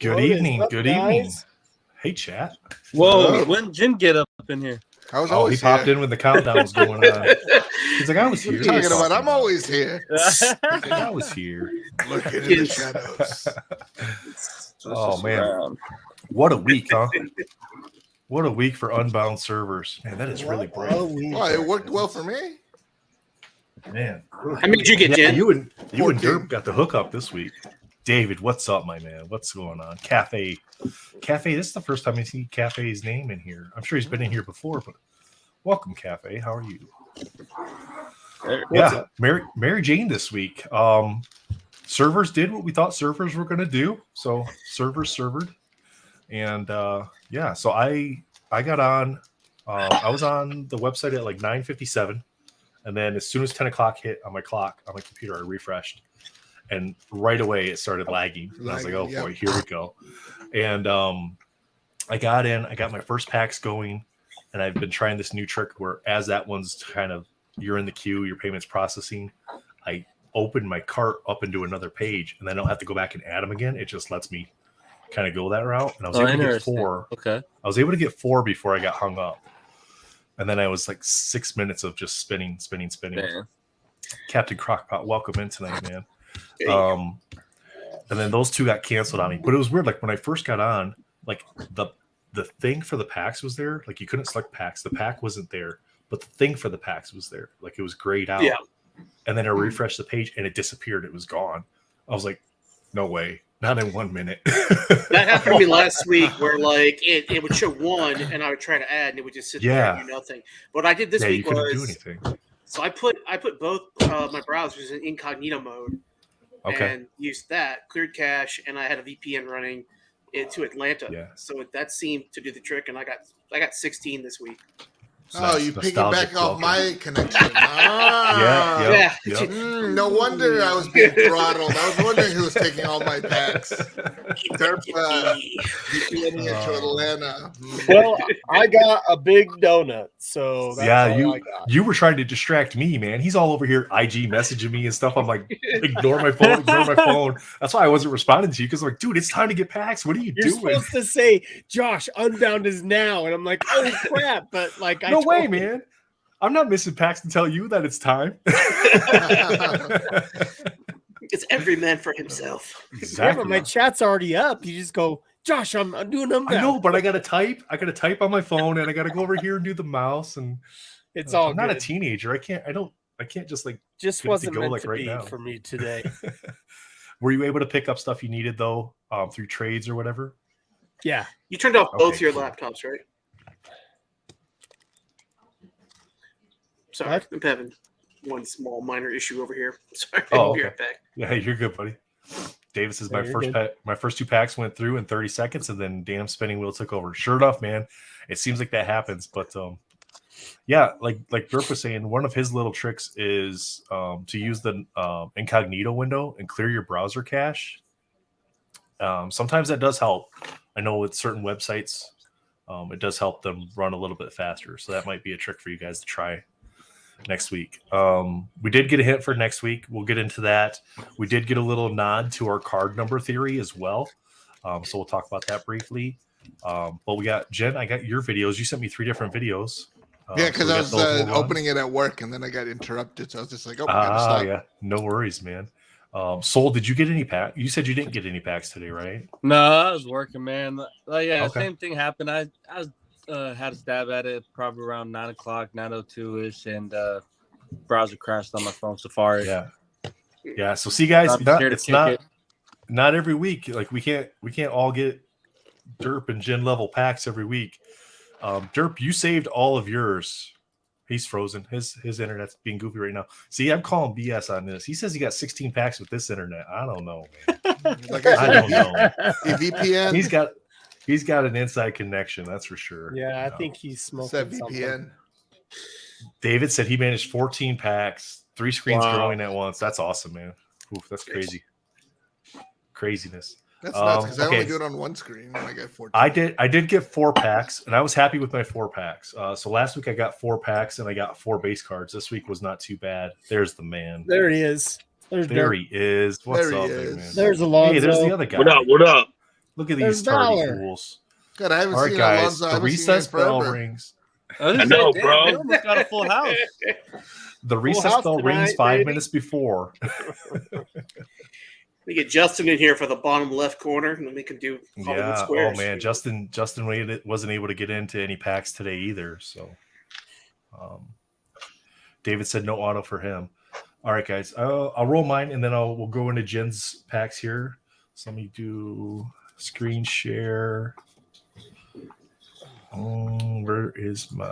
Good evening. Good evening. Hey, chat. Whoa, when did Jim get up in here? I was always he popped in when the countdown was going on. He's like, I was here. What are you talking about? I'm always here. I was here. Looking in the shadows. Oh, man. What a week, huh? What a week for Unbound servers. Man, that is really bright. Well, it worked well for me. Man. How many did you get, Jen? You and Derp got the hookup this week. David, what's up, my man? What's going on? Cafe, this is the first time I see Cafe's name in here. I'm sure he's been in here before, but welcome, Cafe. How are you? Yeah, Mary Jane this week. Servers did what we thought servers were going to do. So servers servered. And yeah, so I got on. I was on the website at like 9:57. And then as soon as 10 o'clock hit on my clock, on my computer, I refreshed. And right away, it started lagging. And I was like, oh, boy, here we go. And I got in. I got my first packs going. And I've been trying this new trick where as that one's kind of, you're in the queue, your payment's processing, I open my cart up into another page. And then I don't have to go back and add them again. It just lets me kind of go that route. And I was able to get 4. Okay. I was able to get 4 before I got hung up. And then I was like 6 minutes of just spinning. Man. Captain Crockpot, welcome in tonight, man. And then those 2 got canceled on me. But it was weird. Like when I first got on, like the thing for the packs was there. Like you couldn't select packs. The pack wasn't there, but the thing for the packs was there. Like it was grayed out. Yeah. And then I refreshed the page and it disappeared. It was gone. I was like, no way. Not in 1 minute. That happened to me last week where like it would show 1 and I would try to add and it would just sit there and do nothing. What I did this week you couldn't was do anything. So I put both my browsers in incognito mode. Okay. And used that, cleared cache, and I had a VPN running into Atlanta. Yeah. So that seemed to do the trick, and I got 16 this week. Oh, you piggyback off my connection. Yeah. No wonder I was being throttled. I was wondering who was taking all my packs. Derp VPNing into Atlanta. Well, I got a big donut, so that's all I got. You were trying to distract me, man. He's all over here IG messaging me and stuff. I'm like, ignore my phone. That's why I wasn't responding to you because I'm like, dude, it's time to get packs. What are you doing? You're supposed to say, Josh, Unbound is now, and I'm like, oh crap! But like, no way, man. I'm not missing packs to tell you that it's time. It's every man for himself. Exactly. Yeah, but my chat's already up. You just go, Josh, I'm doing them. I know, but I gotta type. I gotta type on my phone, and I gotta go over here and do the mouse. And it's all. I'm not a teenager. I can't just like. Just wasn't go meant like to right be now. for me today. Were you able to pick up stuff you needed though, through trades or whatever? Yeah. You turned off both your laptops, right? Sorry, I'm having one small minor issue over here. Sorry, I'll be right back. Yeah, you're good, buddy. Davis is my first 2 packs went through in 30 seconds, and then damn spinning wheel took over. Sure enough, man, it seems like that happens. But yeah, like Dirk was saying, one of his little tricks is to use the incognito window and clear your browser cache. Sometimes that does help. I know with certain websites, it does help them run a little bit faster. So that might be a trick for you guys to try next week. We did get a hint for next week. We'll get into that. We did get a little nod to our card number theory as well. So we'll talk about that briefly. But we got Jen, I got your videos. You sent me 3 different videos. Yeah, because I was opening it at work and then I got interrupted. So I was just like, oh, gotta stop. Yeah, no worries, man. Soul, did you get any pack? You said you didn't get any packs today, right? No, I was working, man. Same thing happened. I had a stab at it probably around 9 o'clock, 9:02 ish, and browser crashed on my phone. Safari. Yeah. So see, guys, it's not every week. Like we can't all get Derp and Gen level packs every week. Derp, you saved all of yours. He's frozen. His internet's being goofy right now. See, I'm calling BS on this. He says he got 16 packs with this internet. I don't know, man. I don't know. VPN. He's got an inside connection, that's for sure. Yeah, I think he's smoking that VPN. something. David said he managed 14 packs, 3 screens growing at once. That's awesome, man. Oof, that's crazy. Craziness. That's nuts because I only do it on 1 screen when I get 14. I did get 4 packs, and I was happy with my 4 packs. So last week I got 4 packs, and I got 4 base cards. This week was not too bad. There's the man. There he is. There he is. What's up, man? There's Alonzo. Hey, there's the other guy. What up? Look at these tardy fools. God, I haven't All right, seen guys. Alonzo. The recess bell forever. rings. I know, bro. They almost got a full house. The recess bell rings 5 minutes before. We get Justin in here for the bottom left corner, and then we can do Hollywood Squares. Oh man, Justin wasn't able to get into any packs today either. So, David said no auto for him. All right, guys, I'll roll mine, and then we'll go into Jen's packs here. So let me do screen share. Where is my?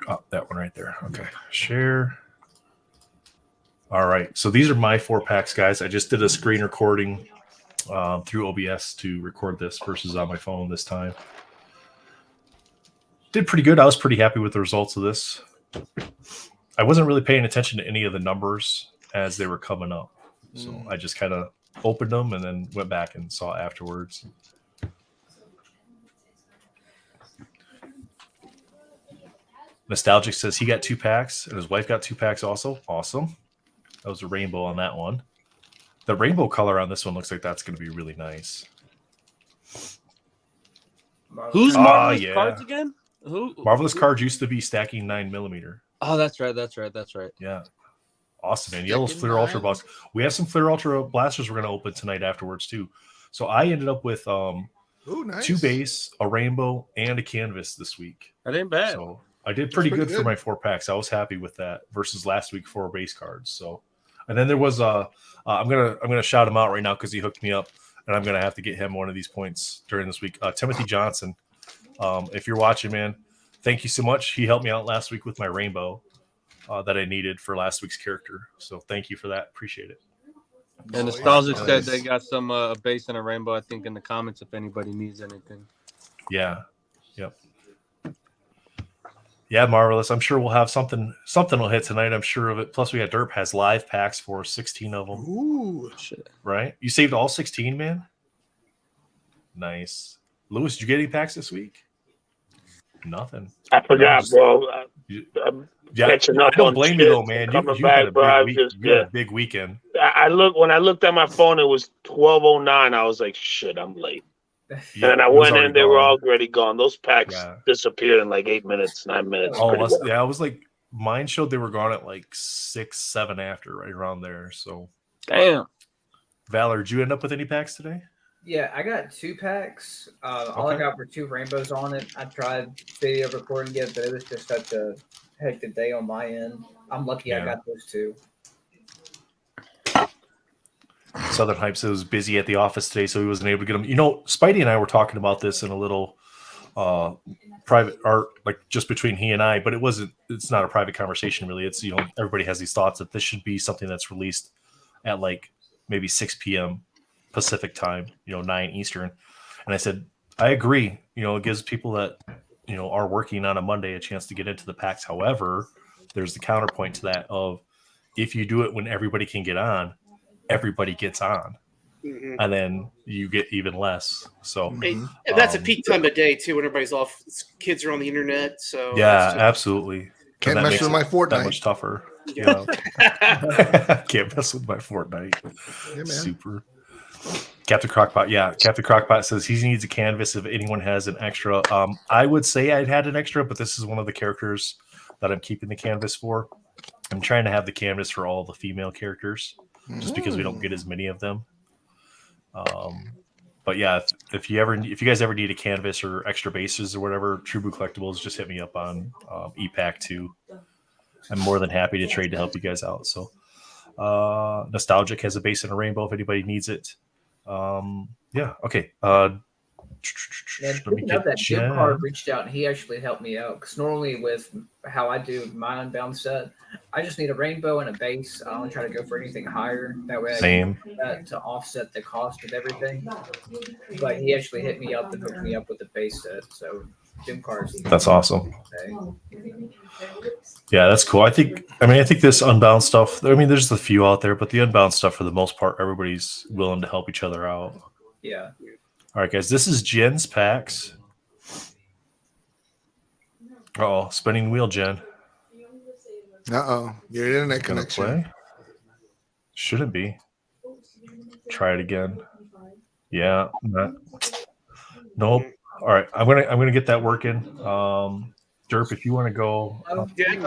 Oh, that one right there. Okay, share. All right, so these are my 4 packs, guys. I just did a screen recording through OBS to record this versus on my phone this time. Did pretty good. I was pretty happy with the results of this. I wasn't really paying attention to any of the numbers as they were coming up. So I just kind of opened them and then went back and saw afterwards. Nostalgic says he got 2 packs and his wife got 2 packs also. Awesome. That was a rainbow on that one. The rainbow color on this one looks like that's going to be really nice. Who's Marvelous Cards again? Who? Marvelous Cards used to be stacking 9mm. Oh, that's right. Yeah. Awesome, man. Yellow's Fleer Ultra box. We have some Fleer Ultra blasters we're going to open tonight afterwards, too. So I ended up with nice. 2 base, a rainbow, and a canvas this week. That ain't bad. So I did pretty good for my 4 packs. I was happy with that versus last week 4 base cards. So, and then there was I'm gonna shout him out right now because he hooked me up, and I'm gonna have to get him one of these points during this week. Timothy Johnson, if you're watching, man, thank you so much. He helped me out last week with my rainbow that I needed for last week's character. So thank you for that. Appreciate it. And Nostalgic said they got some base and a rainbow, I think, in the comments if anybody needs anything. Yeah. Yep. Yeah, Marvelous. I'm sure we'll have something will hit tonight. I'm sure of it. Plus, we got Derp has live packs for 16 of them. Ooh, shit. Right? You saved all 16, man? Nice. Lewis, did you get any packs this week? Nothing. I forgot, bro. Yeah, I don't blame you though, man. You had a big weekend. When I looked at my phone, it was 12:09. I was like, shit, I'm late. Yeah, and then I went in, they were already gone. Those packs disappeared in like 8 minutes, 9 minutes. Oh, I was like, mine showed they were gone at like 6, 7 after, right around there. So, damn. Valor, did you end up with any packs today? Yeah, I got 2 packs. All I got were 2 rainbows on it. I tried video recording it, but it was just such a hectic day on my end. I'm lucky I got those 2. Southern Hypes was busy at the office today, so he wasn't able to get them. You know, Spidey and I were talking about this in a little private art, like just between he and I, but it's not a private conversation really. It's, everybody has these thoughts that this should be something that's released at like maybe 6 p.m. Pacific time, 9 Eastern. And I said, I agree. It gives people that, are working on a Monday a chance to get into the packs. However, there's the counterpoint to that of if you do it when everybody can get on, everybody gets on. Mm-hmm. And then you get even less. So and that's a peak time of day too, when everybody's off. Kids are on the internet. So yeah, absolutely. Can't mess with my Fortnite. That much tougher. Can't mess with my Fortnite. Yeah, man. Super. Captain Crockpot, Captain Crockpot says he needs a canvas if anyone has an extra. I would say I'd had an extra, but this is one of the characters that I'm keeping the canvas for. I'm trying to have the canvas for all the female characters, just because we don't get as many of them. But yeah, if you guys ever need a canvas or extra bases or whatever, True Blue Collectibles, just hit me up on ePack 2. I'm more than happy to trade to help you guys out. So Nostalgic has a base and a rainbow if anybody needs it. Okay. That Jim Card reached out and he actually helped me out, because normally with how I do my Unbound set, I just need a rainbow and a base. I don't try to go for anything higher. That way I can do that to offset the cost of everything. But he actually hit me up and hooked me up with the base set. So Jim Card's that's awesome. Yeah, that's cool. I think this Unbound stuff, there's a few out there, but the Unbound stuff, for the most part, everybody's willing to help each other out. Yeah. All right, guys, this is Jen's packs. Uh-oh, spinning wheel, Jen. Uh-oh, your internet connection. Shouldn't be. Try it again. Yeah. Nope. All right. I'm gonna get that working. Derp, if you want to go, get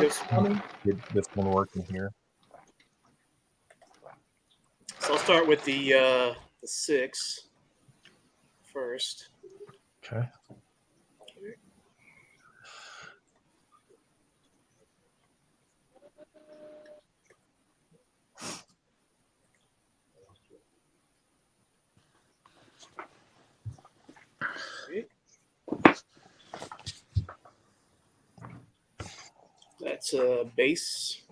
this one working here. So I'll start with the 6 first. Okay. That's a base.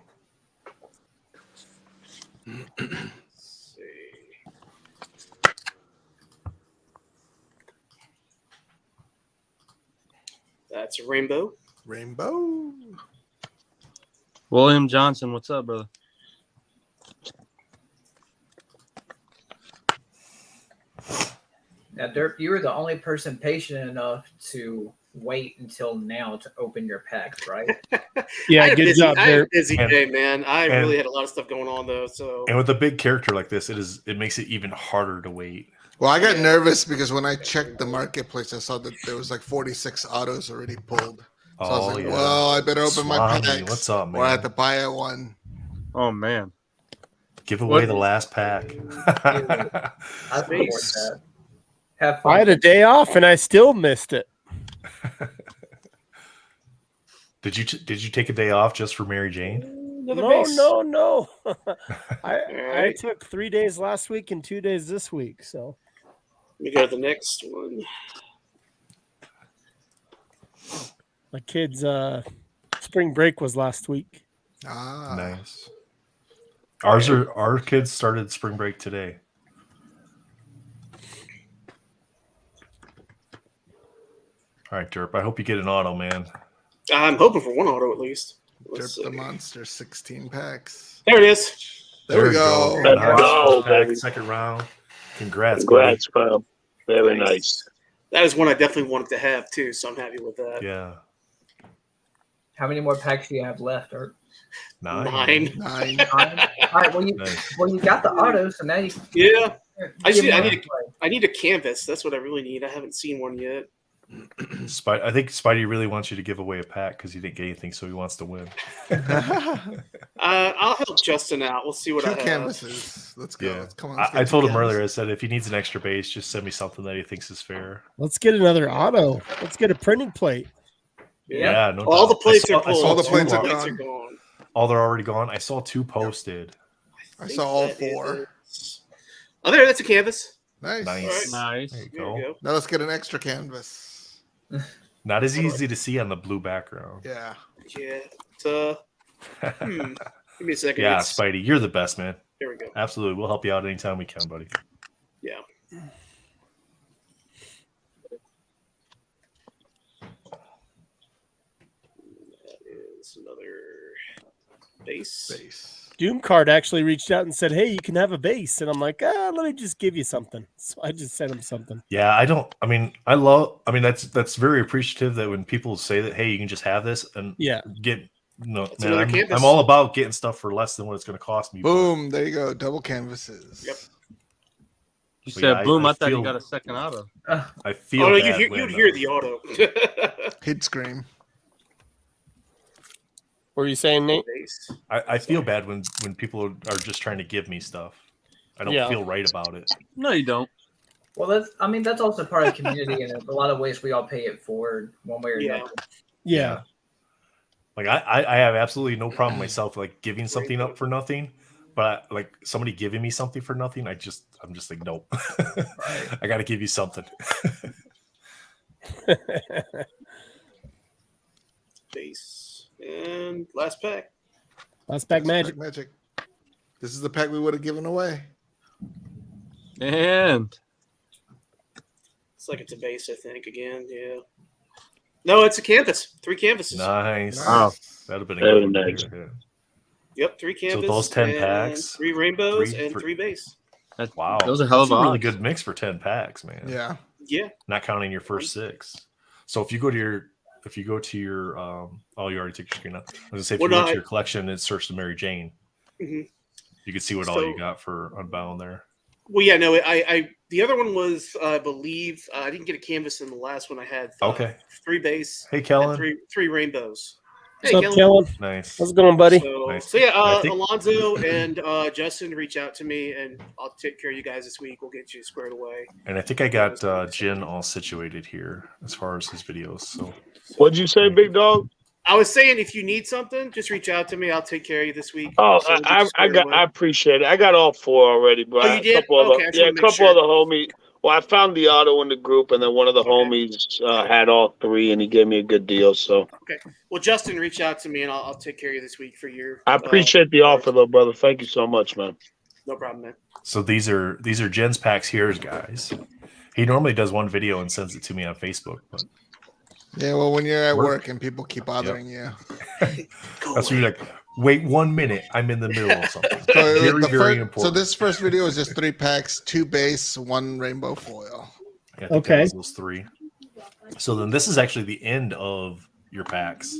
Let's see. That's a rainbow. Rainbow. William Johnson, what's up, brother? Now, Derp, you were the only person patient enough to wait until now to open your packs, right? Yeah, good job, I had a Derp. busy day, man. I really had a lot of stuff going on though. So, and with a big character like this, it makes it even harder to wait. Well, I got nervous because when I checked the marketplace, I saw that there was like 46 autos already pulled. So I was like, well, I better open my packs. What's up, man? Or I had to buy a one. Oh man. Give away the last pack. I that. Have fun. I had a day off and I still missed it. Did you take a day off just for Mary Jane? No. I took 3 days last week and 2 days this week. So we go to the next one. my kids' spring break was last week. Nice. Our kids started spring break today. All right, Derp. I hope you get an auto, man. I'm hoping for one auto at least. Derp the Monster, 16 packs. There it is. There we go. Let's go, baby. Second round. Congrats, bro. Very nice. That is one I definitely wanted to have too, so I'm happy with that. Yeah. How many more packs do you have left? Or 9. All right. Well, you got the auto, so now you. Yeah. I need a canvas. That's what I really need. I haven't seen one yet. I think Spidey really wants you to give away a pack because he didn't get anything, so he wants to win. I'll help Justin out. We'll see what I have. 2 canvases. Let's go. Yeah. Come on. I told him earlier. I said if he needs an extra base, just send me something that he thinks is fair. Let's get another auto. Let's get a printing plate. Yeah, no all doubt. the plates are pulled. All the plates are gone. Oh, they're already gone. I saw 2 posted. I saw all 4. Oh, that's a canvas. Nice. Nice. There you go. Now let's get an extra canvas. Not as easy to see on the blue background. Yeah. Yeah. Give me a second. Yeah, Spidey, you're the best, man. Here we go. Absolutely. We'll help you out anytime we can, buddy. Yeah. That is another base. Doom Card actually reached out and said, "Hey, you can have a base," and I'm like, let me just give you something. So I just sent him something. Yeah, that's very appreciative that when people say that, hey, you can just have this and get. No, man, I'm all about getting stuff for less than what it's going to cost me. Boom! There you go, double canvases. Yep. You said boom. I thought you got a second auto. I feel. Oh, you'd hear the auto. He'd scream. What were you saying, Nate? I feel bad when people are just trying to give me stuff. I don't feel right about it. No, you don't. Well, that's also part of the community, and in a lot of ways, we all pay it forward one way or another. Yeah. Like I have absolutely no problem myself like giving something up for nothing, but like somebody giving me something for nothing, I'm just like nope. I got to give you something. Base and last pack. Last pack magic. This is the pack we would have given away. And it's like it's a base, I think. Again, yeah. No, it's a canvas. 3 canvases. Nice. Wow. That'd have been a good nice. Yep, 3 canvases. So those 10 packs, 3 rainbows, and 3 base. Wow. Those are hell of a really good mix for 10 packs, man. Yeah. Yeah. Not counting your first 6. So if you go to your you already took your screen up. I was gonna say if you go to your collection and search the Mary Jane, you can see what all you got for Unbound there. Well, yeah, no, I the other one was, I believe, I didn't get a canvas in the last one. I had 3 base. Hey, Kellen. And three rainbows. What's up, Kellen? Nice. How's it going, buddy? So yeah, Alonzo and Justin reach out to me, and I'll take care of you guys this week. We'll get you squared away. And I think I got Jin all situated here as far as his videos. So what'd you say, big dog? I was saying, if you need something, just reach out to me. I'll take care of you this week. Oh, I appreciate it. I got all 4 already, bro. Oh, you did? A couple other homies. Well, I found the auto in the group, and then one of the homies had all 3, and he gave me a good deal. So okay. Well, Justin, reach out to me, and I'll take care of you this week for your. I appreciate the offer, though, brother. Thank you so much, man. No problem, man. So these are Jen's packs here, guys. He normally does one video and sends it to me on Facebook, but. Yeah, well, when you're at work and people keep bothering you. That's when you're like, wait 1 minute, I'm in the middle of something. So very important. So this first video is just 3 packs, 2 base, 1 rainbow foil. Yeah, I think those 3. So then this is actually the end of your packs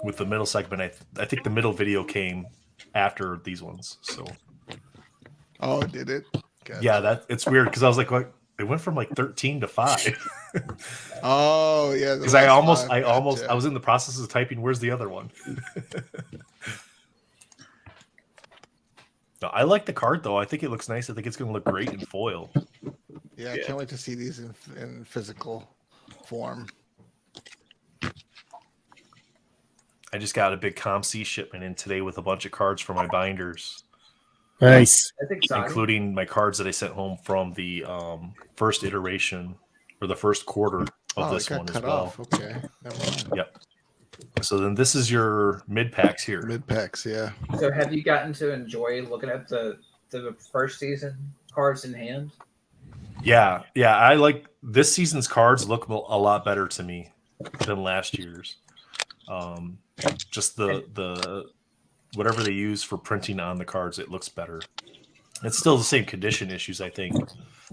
with the middle segment. I think the middle video came after these ones. So. Oh, did it? Gotcha. Yeah, it's weird because I was like, it went from like 13 to 5. Oh yeah, because I was in the process of typing. Where's the other one? No, I like the card though. I think it looks nice. I think it's going to look great in foil. Yeah, I can't wait to see these in physical form. I just got a big ComC shipment in today with a bunch of cards for my binders. Nice. Including my cards that I sent home from the first iteration or the first quarter of this one as well. Okay. Never mind. Yep. So then this is your mid packs here. Mid packs, yeah. So have you gotten to enjoy looking at the first season cards in hand? Yeah. I like this season's cards look a lot better to me than last year's. Just the whatever they use for printing on the cards, it looks better. It's still the same condition issues, I think,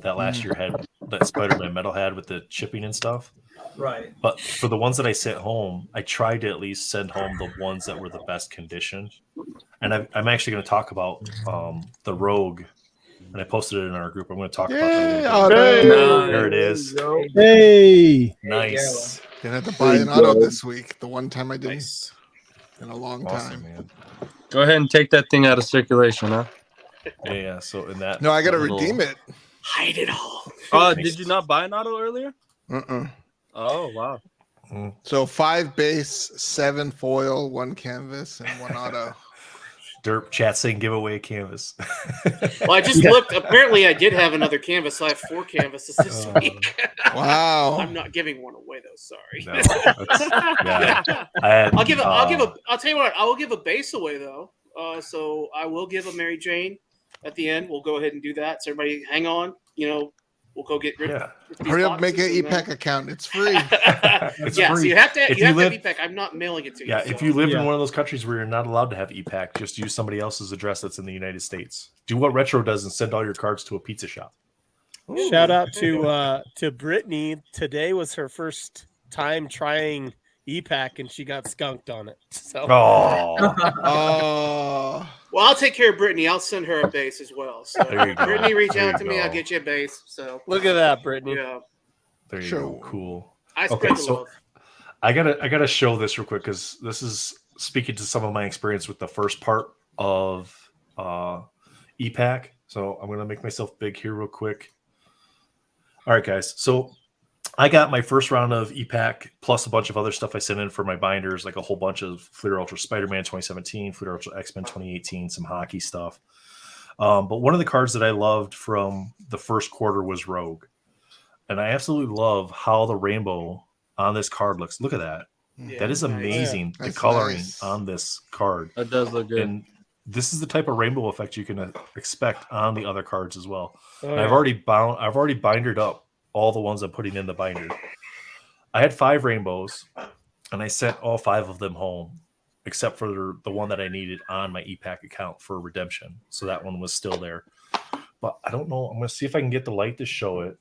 that last year had, that Spider-Man Metal had with the chipping and stuff. Right. But for the ones that I sent home, I tried to at least send home the ones that were the best condition. And I'm actually going to talk about the Rogue, and I posted it in our group. I'm going to talk about that. There it is. Hey, nice. Didn't have to buy an auto this week. The one time I didn't in a long time. Man. Go ahead and take that thing out of circulation, huh? Yeah. So in that. No, I got to redeem it. Hide it all. Oh, did you not buy an auto earlier? Oh, wow. So 5 base, 7 foil, 1 canvas, and 1 auto. Derp chat saying give away a canvas. Well, I just looked. Apparently, I did have another canvas. So I have 4 canvases this week. Wow. I'm not giving one away though. Sorry. No, I'll tell you what. I will give a base away though. So I will give a Mary Jane at the end. We'll go ahead and do that. So everybody, hang on. We'll go get rid of. Hurry up, make an EPAC account. It's free. It's free. So you have to have EPAC. I'm not mailing it to you. Yeah, if you live in one of those countries where you're not allowed to have EPAC, just use somebody else's address that's in the United States. Do what Retro does and send all your cards to a pizza shop. Ooh. Shout out to Brittany. Today was her first time trying EPAC, and she got skunked on it. So. Well, I'll take care of Brittany. I'll send her a base as well. So Brittany, reach out to me. I'll get you a base. So look at that, Brittany. Yeah. There you go. Cool. I spread the love. I gotta show this real quick because this is speaking to some of my experience with the first part of EPAC. So I'm gonna make myself big here real quick. All right, guys. So I got my first round of EPAC plus a bunch of other stuff I sent in for my binders, like a whole bunch of Fleer Ultra Spider-Man 2017, Fleer Ultra X-Men 2018, some hockey stuff. But one of the cards that I loved from the first quarter was Rogue. And I absolutely love how the rainbow on this card looks. Look at that. Yeah, that is amazing, the coloring on this card. It does look good. And this is the type of rainbow effect you can expect on the other cards as well. I've already bindered up all the ones I'm putting in the binder. I had 5 rainbows, and I sent all 5 of them home, except for the one that I needed on my EPAC account for redemption. So that one was still there. But I don't know. I'm going to see if I can get the light to show it.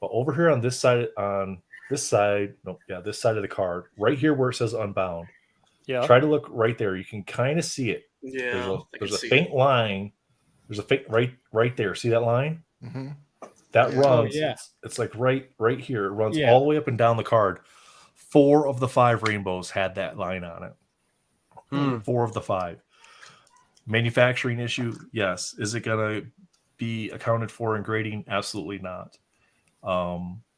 But over here on this side of the card, right here where it says Unbound, try to look right there. You can kind of see it. Yeah, there's a faint line There's a right there. See that line? Mm-hmm. That runs. yeah. It's like right here. It runs all the way up and down the card. 4 of the 5 rainbows had that line on it. 4 of the 5. Manufacturing issue, yes. Is it gonna be accounted for in grading? Absolutely not.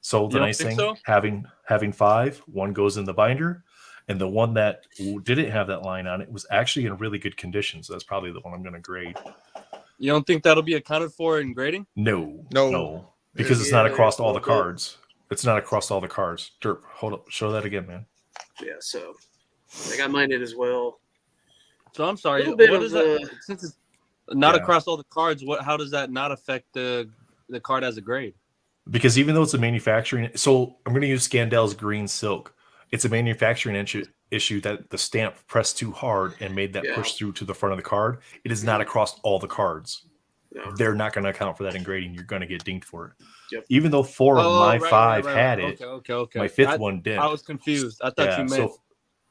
So the nice thing, having 5, 1 goes in the binder, and the one that didn't have that line on it was actually in really good condition. So that's probably the one I'm going to grade. You don't think that'll be accounted for in grading? No, because it's not across all the cards. It's not across all the cards. Derp, hold up, show that again, man. Yeah, so I got mine in as well. So I'm sorry. What is that? Since it's not across all the cards, how does that not affect the card as a grade? Because even though it's a manufacturing, so I'm going to use Scandell's green silk. It's a manufacturing issue that the stamp pressed too hard and made that push through to the front of the card. It is not across all the cards. No. They're not going to account for that in grading. You're going to get dinged for it. Yep. Even though 4 of my 5 had it, okay. My 5th one didn't. I was confused. I thought you meant.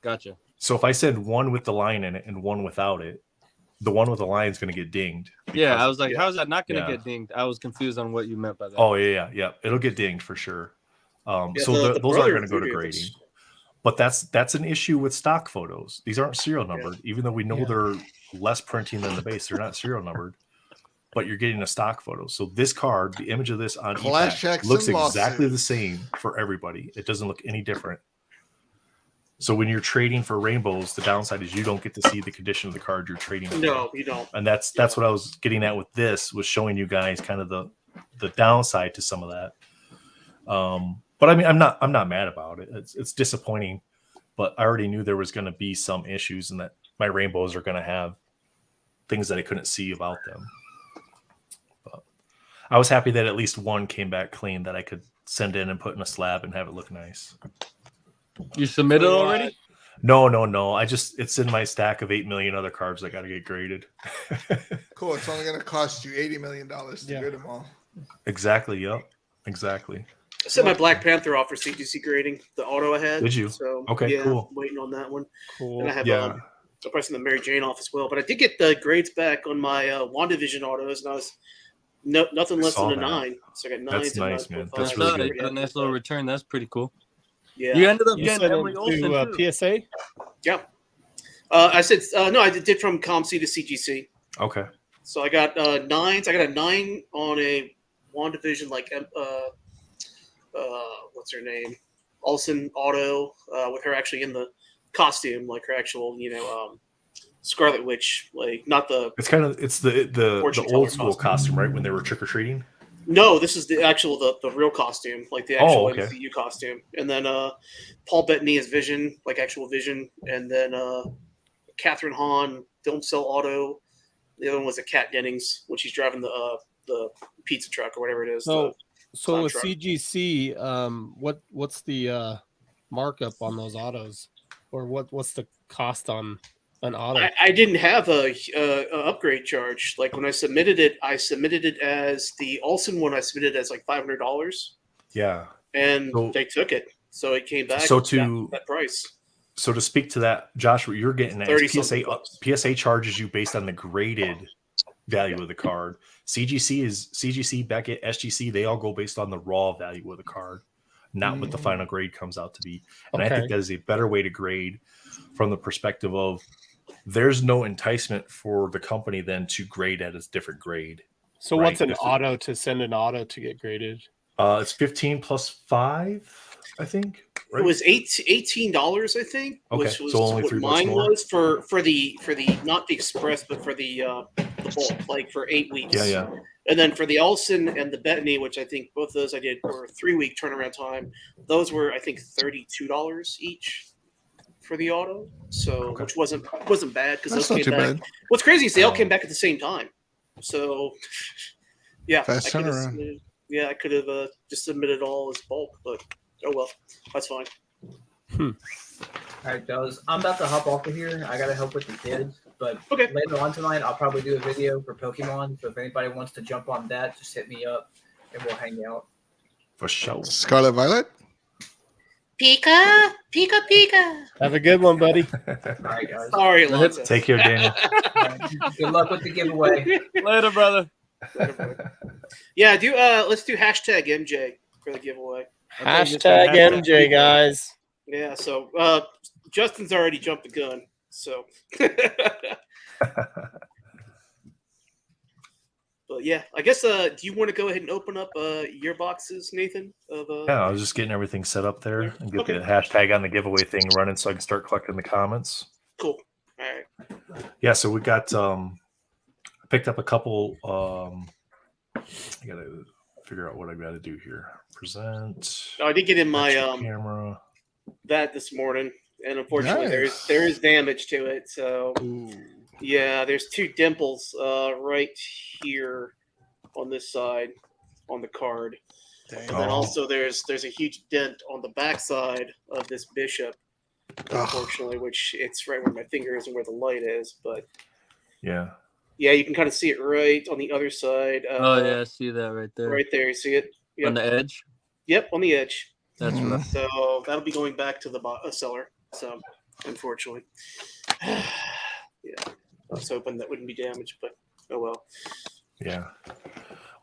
Gotcha. So if I send 1 with the line in it and 1 without it, the one with the line is going to get dinged. Yeah, I was like, how is that not going to get dinged? I was confused on what you meant by that. Oh, yeah. It'll get dinged for sure. So those aren't going to go to grading. But that's an issue with stock photos. These aren't serial numbered, even though we know they're less printing than the base. They're not serial numbered, but you're getting a stock photo. So this card, the image of this on eBay looks exactly the same for everybody. It doesn't look any different. So when you're trading for rainbows, the downside is you don't get to see the condition of the card you're trading for. No, you don't. And that's what I was getting at with this, was showing you guys kind of the downside to some of that. But I mean, I'm not mad about it. It's disappointing, but I already knew there was going to be some issues and that my rainbows are going to have things that I couldn't see about them. But I was happy that at least 1 came back clean that I could send in and put in a slab and have it look nice. You submitted already? No. It's in my stack of 8 million other cards that got to get graded. Cool. It's only going to cost you $80 million to grade them all. Exactly. Yep. Exactly. I sent my Black Panther off for CGC grading, the auto I had. Did you? So, okay, cool. I'm waiting on that one. Cool. And I have I'll probably send the Mary Jane off as well. But I did get the grades back on my WandaVision autos, and I was nothing less than a 9. So I got 9s. That's nice, man. That's really good. A nice little return. That's pretty cool. Yeah. You ended up getting Emily Olsen to PSA? Yeah. I said no. I did from ComC to CGC. Okay. So I got 9s. I got a 9 on a WandaVision, like what's her name? Olsen auto, with her actually in the costume, like her actual, Scarlet Witch, like not the. It's the old school costume, right? When they were trick or treating. No, this is the actual the real costume, like the actual MCU costume, and then Paul Bettany as Vision, like actual Vision, and then Catherine Hahn film cell auto. The other one was a Kat Dennings when she's driving the pizza truck or whatever it is. So with truck. CGC, what's the markup on those autos, or what's the cost on an auto? I didn't have a upgrade charge. Like when I submitted it as the Olsen one. I submitted it as like $500. Yeah, and they took it, so it came back. So to that price. So to speak to that, Josh, what you're getting at is PSA charges you based on the graded value of the card. CGC, Beckett, SGC, they all go based on the raw value of the card, not what the final grade comes out to be. And I think that is a better way to grade from the perspective of there's no enticement for the company then to grade at a different grade. So what's an auto to send an auto to get graded? It's 15 plus 5, I think. Right? It was $18, I think, which was only what mine was for the not the express, but for the bulk, like for 8 weeks. Yeah. And then for the Olsen and the Bettany, which I think both of those I did were 3-week turnaround time. Those were I think $32 each for the auto, so which wasn't bad because those came back. What's crazy is they all came back at the same time. So yeah, fast turnaround. I could have just submitted all as bulk, but oh well, that's fine. All right, fellas, I'm about to hop off of here. I gotta help with the kids, but later on tonight I'll probably do a video for Pokemon. So if anybody wants to jump on that, just hit me up and we'll hang out. For sure. Scarlet Violet? Pika, Pika, Pika. Have a good one, buddy. All right, guys. Sorry, Alonzo. Take care, Daniel. Good luck with the giveaway. Later, brother. Yeah, let's do hashtag MJ for the giveaway. Hashtag MJ, guys. Yeah, so Justin's already jumped the gun. So but yeah, I guess do you want to go ahead and open up your boxes, Nathan? Yeah, I was just getting everything set up there and get the hashtag on the giveaway thing running so I can start collecting the comments. Cool. All right. Yeah, so we got I picked up a couple I gotta figure out what I gotta do here. Present. I did get in my camera that this morning, and unfortunately there is damage to it. So yeah, there's 2 dimples right here on this side on the card. And then also there's a huge dent on the back side of this bishop, unfortunately, which it's right where my finger is and where the light is. But yeah, you can kind of see it right on the other side. I see that right there. Right there, you see it? Yep. On the edge? Yep, on the edge. That's right. So that'll be going back to the seller. So unfortunately, yeah, I was hoping that wouldn't be damaged, but oh well. Yeah.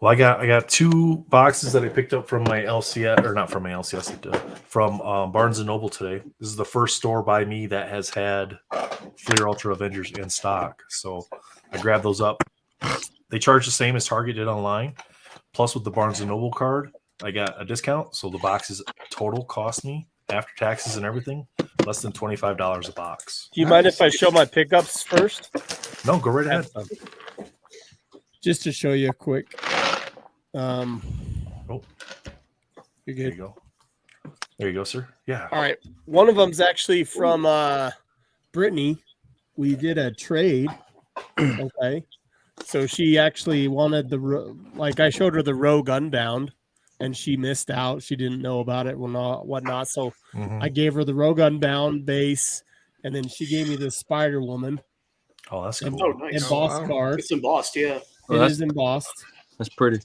Well, I got 2 boxes that I picked up from my LCS, or not from my LCS, from Barnes and Noble today. This is the first store by me that has had Fleer Ultra Avengers in stock. So I grabbed those up. They charge the same as Target did online. Plus, with the Barnes and Noble card, I got a discount. So the boxes total cost me, after taxes and everything, less than $25 a box. Do you mind if I show my pickups first? No, go right ahead. Just to show you quick. You're good. There you go. There you go, sir. Yeah. All right. One of them's actually from Brittany. We did a trade. Okay. So she actually wanted I showed her the Rogue Unbound, and she missed out. She didn't know about it, whatnot. So I gave her the Rogue Unbound base, and then she gave me the Spider Woman. Oh, that's cool. Oh, nice. Embossed card. It's embossed, yeah. It is embossed. That's pretty.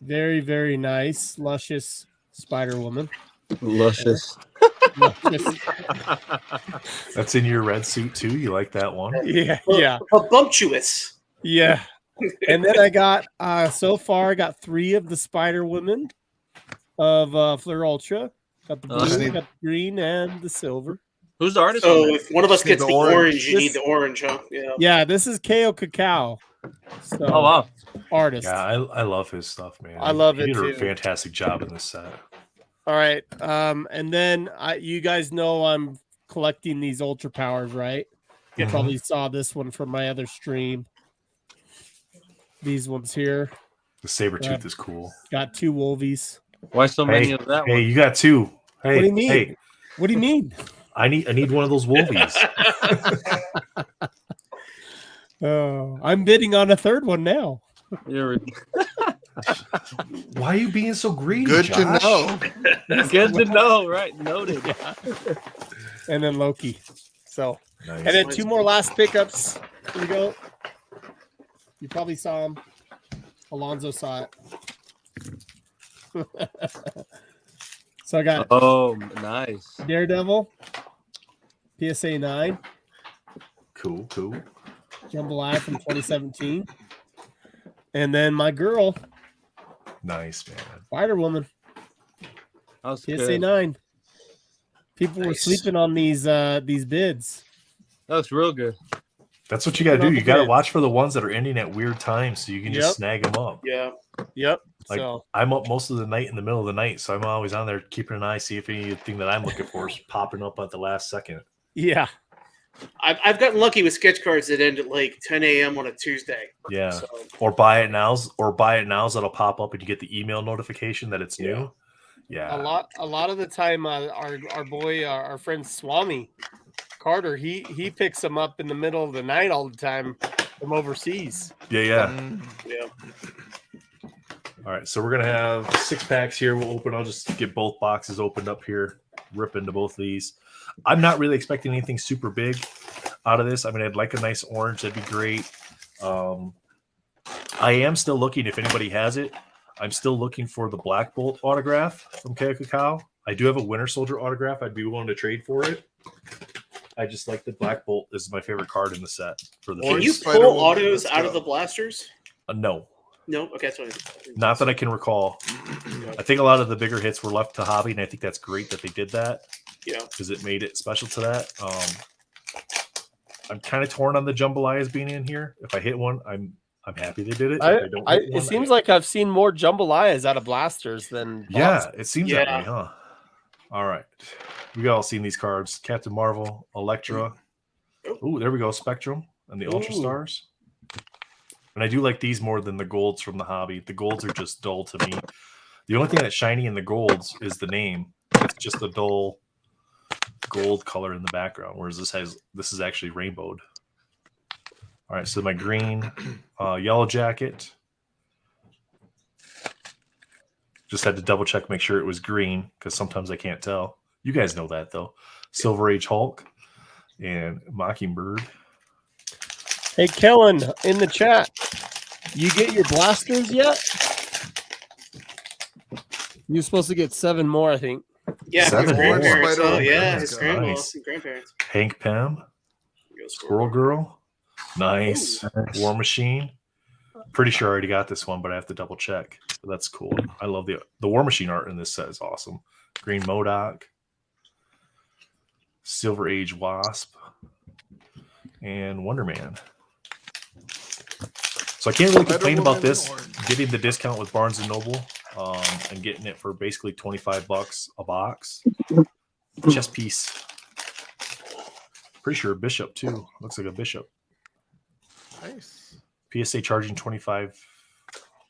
Very, very nice, luscious Spider Woman. Luscious. That's in your red suit too. You like that one? Yeah. Bumptuous. Yeah. And then I got so far I got 3 of the Spider Women of Fleer Ultra. Got the blue, got the green, and the silver. Who's the artist? So if one of us gets the orange, you need the orange, huh? Yeah. Yeah, this is KO Cacao. So, wow. Artist. Yeah, I love his stuff, man. I love he it did too. a fantastic job in this set. All right. And then you guys know I'm collecting these Ultra Powers, right? You probably saw this one from my other stream. These ones here. The Sabretooth is cool. Got 2 Wolvies. Why so many of that one? Hey, you got 2. Hey, What do you mean? Hey, What do you mean? I need one of those Wolvies. Oh, I'm bidding on a 3rd one now. Why are you being so greedy? Good Josh? to know. Good to know, right? Noted. Yeah. And then Loki. So, Nice. and then 2 more last pickups. Here we go. You probably saw him. Alonzo saw it. So I got nice. Daredevil, PSA 9, Cool. Jambalaya from 2017, and then my girl, Nice, man. Spider Woman, PSA Good. 9. People were sleeping on these bids. That looks real good. That's what you got to do. You got to watch for the ones that are ending at weird times so you can just Yep. snag them up. Yeah. Yep. Like So I'm up most of the night in the middle of the night, so I'm always on there keeping an eye, see if anything that I'm looking for is popping up at the last second. yeah. I've gotten lucky with sketch cards that end at like 10 a.m. on a Tuesday. Yeah. So, Or buy it nows that'll pop up and you get the email notification that it's new. Yeah. A lot of the time, our boy, our friend Swami Carter, he picks them up in the middle of the night all the time from overseas. Yeah. yeah. All right, so we're gonna have 6 packs here. We'll open. I'll just get both boxes opened up here. Rip into both of these. I'm not really expecting anything super big out of this. I mean, I'd like a nice orange. That'd be great. I am still looking. If anybody has it, I'm still looking for the Black Bolt autograph from KO Cacao. I do have a Winter Soldier autograph. I'd be willing to trade for it. I just like the Black Bolt. This is my favorite card in the set. For the Can you face. pull autos out of the blasters? No. No? Okay, that's what Not that I can recall. I think a lot of the bigger hits were left to hobby, and I think that's great that they did that. Yeah. Because it made it special to that. I'm kind of torn on the jambalayas being in here. If I hit one, I'm happy they did it. It seems like I've seen more jambalayas out of blasters than yeah, it seems that way, huh? All right, we all seen these cards: Captain Marvel, Elektra. Ooh, there we go, Spectrum and the Ultra Stars. And I do like these more than the golds from the hobby. The golds are just dull to me. The only thing that's shiny in the golds is the name. It's just a dull gold color in the background, whereas this is actually rainbowed. All right, so my green, Yellow Jacket. Just had to double check, make sure it was green, because sometimes I can't tell. You guys know that though. Silver Age Hulk and Mockingbird. Hey, Kellen, in the chat, you get your blasters yet? You're supposed to get 7 more, I think. Yeah, his grandparents. more. His grandma Nice. and grandparents. Hank Pym, Squirrel Girl. Nice. War Machine. Pretty sure I already got this one, but I have to double check. But that's cool. I love the War Machine art in this set is awesome. Green MODOK, Silver Age Wasp, and Wonder Man. So I can't really complain about this. Getting the discount with Barnes and Noble, and getting it for basically $25 a box. Chess piece. Pretty sure a Bishop too. Looks like a Bishop. Nice. PSA charging 25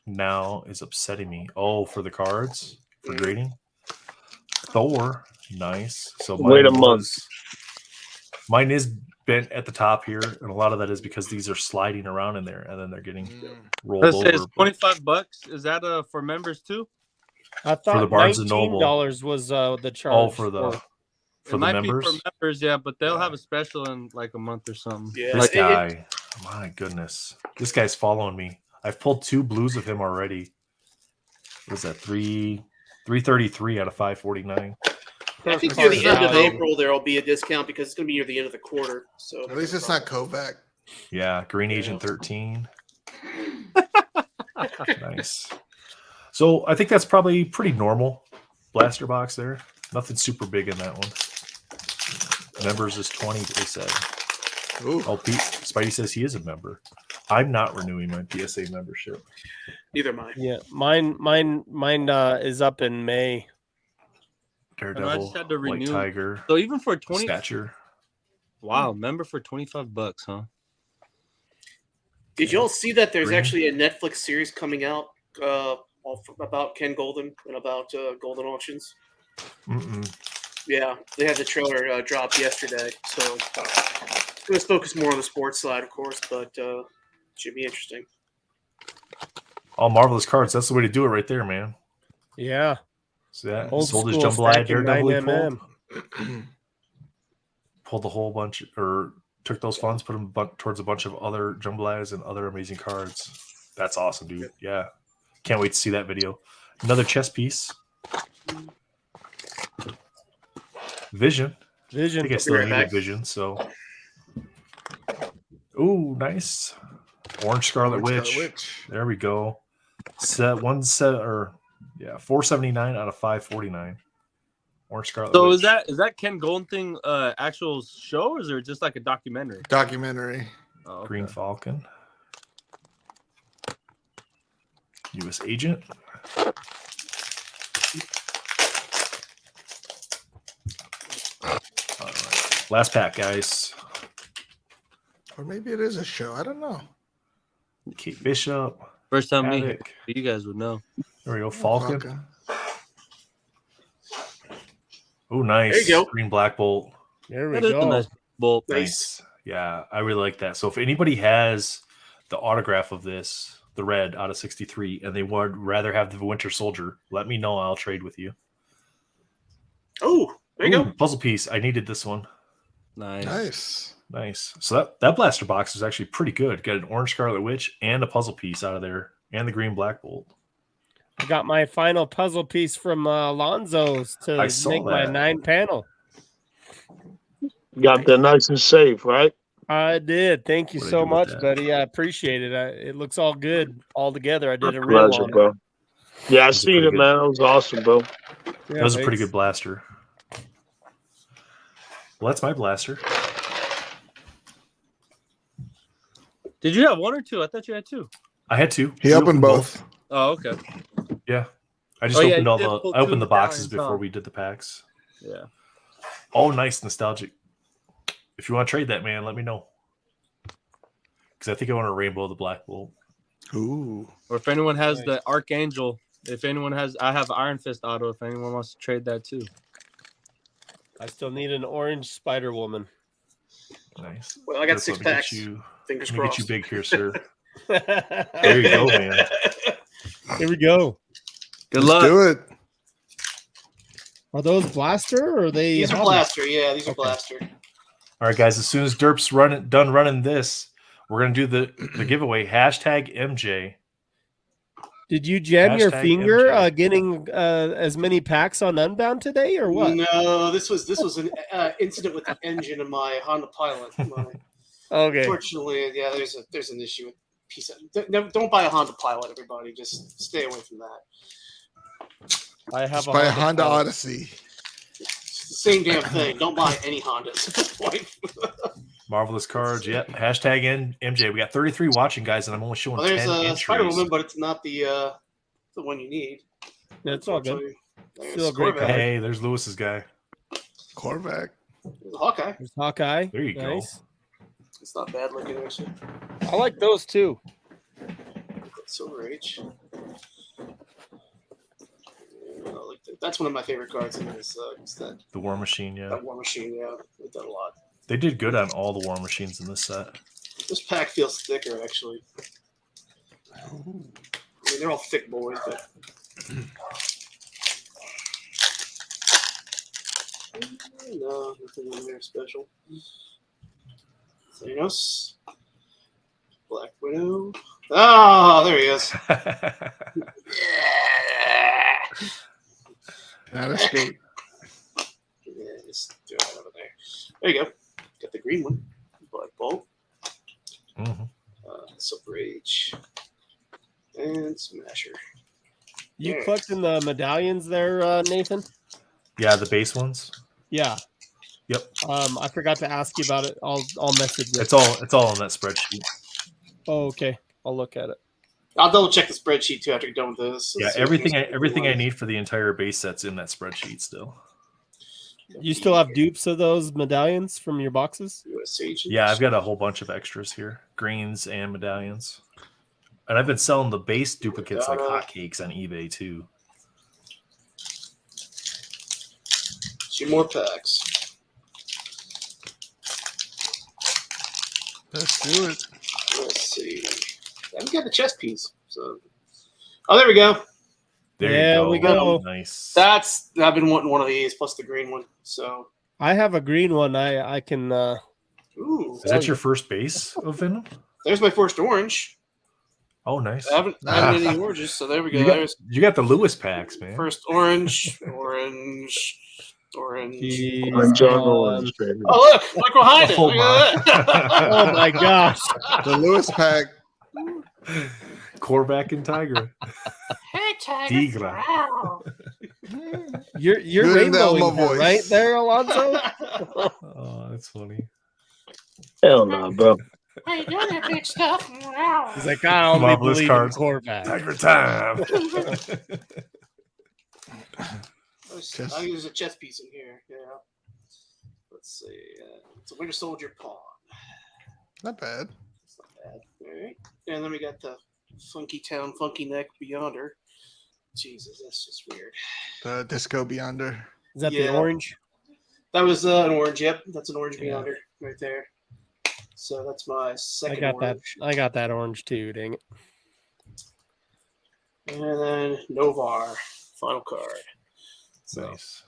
now is upsetting me. Oh, for the cards for grading. Thor, nice. So wait a month. Mine is bent at the top here, and a lot of that is because these are sliding around in there, and then they're getting rolled over. It says $25. Is that for members too? I thought for the Barnes and Noble $19 was the charge. Oh, for the might members. Be for members, yeah, but they'll have a special in like a month or something. Yeah, This guy, my goodness, this guy's following me. I've pulled 2 blues of him already. What is that? 333 out of 549. I think near the end of April there will be a discount because it's going to be near the end of the quarter. So at least it's not Kovac. Yeah, Green Agent 13. Nice. So I think that's probably pretty normal blaster box there. Nothing super big in that one. Members is 20, they said. Ooh. Oh, Pete, Spidey says he is a member. I'm not renewing my PSA membership. Neither am I. Yeah, mine is up in May. Daredevil, I just had to renew. White Tiger. So even for 20 Stature. Wow, member for $25, huh? Did y'all see that there's actually a Netflix series coming out about Ken Golden and about Golden Auctions? Yeah, they had the trailer drop yesterday, so let's focus more on the sports side, of course, but should be interesting. All marvelous cards. That's the way to do it right there, man. Yeah. So that Old sold his school jambalaya stacking Daredevil. 9mm. Pulled a whole bunch, or took those funds, put them towards a bunch of other jambalayas and other amazing cards. That's awesome, dude. Yeah. Can't wait to see that video. Another chess piece. Vision. I think I still needed Vision, so. Ooh, nice. Orange Scarlet Witch. There we go. 479 out of 549. Orange Scarlet So Witch. is that Ken Golden thing actual show, or is it just like a documentary? Documentary. Oh, okay. Green Falcon. U.S. Agent. All right. Last pack, guys. Or maybe it is a show. I don't know. Kate Bishop. First time Havoc. meeting, you guys would know. There we go. Falcon. Oh, nice. There you go. Green Black Bolt. There we That is go. a nice bolt. Nice. Yeah, I really like that. So if anybody has the autograph of this, the red out of 63, and they would rather have the Winter Soldier, let me know. I'll trade with you. Oh, there you go. Puzzle piece. I needed this one. Nice. Nice. So that blaster box is actually pretty good. Got an Orange Scarlet Witch and a puzzle piece out of there, and the Green Black Bolt. I got my final puzzle piece from Alonzo's to make my 9-panel. Got that nice and safe, right? I did. Thank you so much, buddy. I appreciate it. It looks all good all together. I did a reel on bro. it. Yeah, I seen it, man. It was awesome, bro. Yeah, that was a pretty good blaster. Well, that's my blaster. Did you have one or two? I thought you had two. I had two. He opened both. Oh, okay. Yeah. I just opened the boxes before we did the packs. Yeah. Oh, nice, nostalgic. If you want to trade that, man, let me know. Because I think I want a rainbow the Black Bolt. Ooh. Or if anyone has the Archangel, I have Iron Fist auto. If anyone wants to trade that too. I still need an orange Spider Woman. Nice. Well, I got 6 packs. Fingers crossed. Get you big here, sir. There you go, man. Here we go. Good luck. Do it. Are those blaster or are they? These are blaster. Yeah, these are blaster. All right, guys. As soon as Derp's done running this, we're gonna do the giveaway. #MJ. Did you jam your finger getting as many packs on Unbound today, or what? No, this was an incident with the engine of my Honda Pilot. Okay. Unfortunately, yeah, there's an issue with piece of. Don't buy a Honda Pilot, everybody. Just stay away from that. I have buy a Honda Odyssey. It's the same damn thing. Don't buy any Hondas at this point. Marvelous cards. Yep. #MJ. We got 33 watching, guys, and I'm only showing 10 there's a entries. Spider Woman, but it's not the one you need. Yeah, it's all good. Still a great guy. Hey, there's Lewis's guy. Corvac. There's Hawkeye. There's Hawkeye. There you go. It's not bad looking, actually. I like those too. Silver Age. That's one of my favorite cards in this. The War Machine, yeah. That War Machine, yeah. They've done a lot. They did good on all the War Machines in this set. This pack feels thicker, actually. I mean, they're all thick boys, but. No, nothing in there special. Thanos. Black Widow. Oh, there he is. Not escape. Yeah, just throw it over there. There you go. Got the green one. Black Bolt. Silver Age. And Smasher. You collecting the medallions there, Nathan? Yeah, the base ones. Yeah. Yep. I forgot to ask you about it. I'll message you. It's all on that spreadsheet. Oh, okay. I'll look at it. I'll double check the spreadsheet too after you're done with this. Yeah, everything I need for the entire base set's in that spreadsheet still. You still have dupes of those medallions from your boxes? Yeah, I've got a whole bunch of extras here, greens and medallions, and I've been selling the base duplicates like hotcakes on eBay too. 2 more packs. Let's do it. Let's see. I haven't got the chess piece. So, there we go. There we go. Nice. I've been wanting one of these plus the green one. So I have a green one. I can. Ooh, is that your first base of Venom? There's my first orange. Oh, nice. I haven't any oranges, so there we go. You got the Lewis packs, man. First orange. Oh, look, Michael Hyden. Oh, Look at that. Oh my gosh. The Lewis pack. Corvac and Tigra. Hey, Tigra. You're Good rainbowing voice. right there, Alonzo. Oh, that's funny. Hell no, bro. How you doing that big stuff? He's like, I only Marvelous believe cards. in Corvac. Tigra time. There's a chess piece in here. Yeah. Let's see. It's a Winter Soldier pawn. Not bad. It's not bad. All right. And then we got the Funky Town, Funky Neck Beyonder. Jesus, that's just weird. The Disco Beyonder. Is that the orange? That was an orange. Yep, that's an orange Beyonder right there. So that's my second orange. I got that orange too, dang it. And then Novar, final card. So, Nice.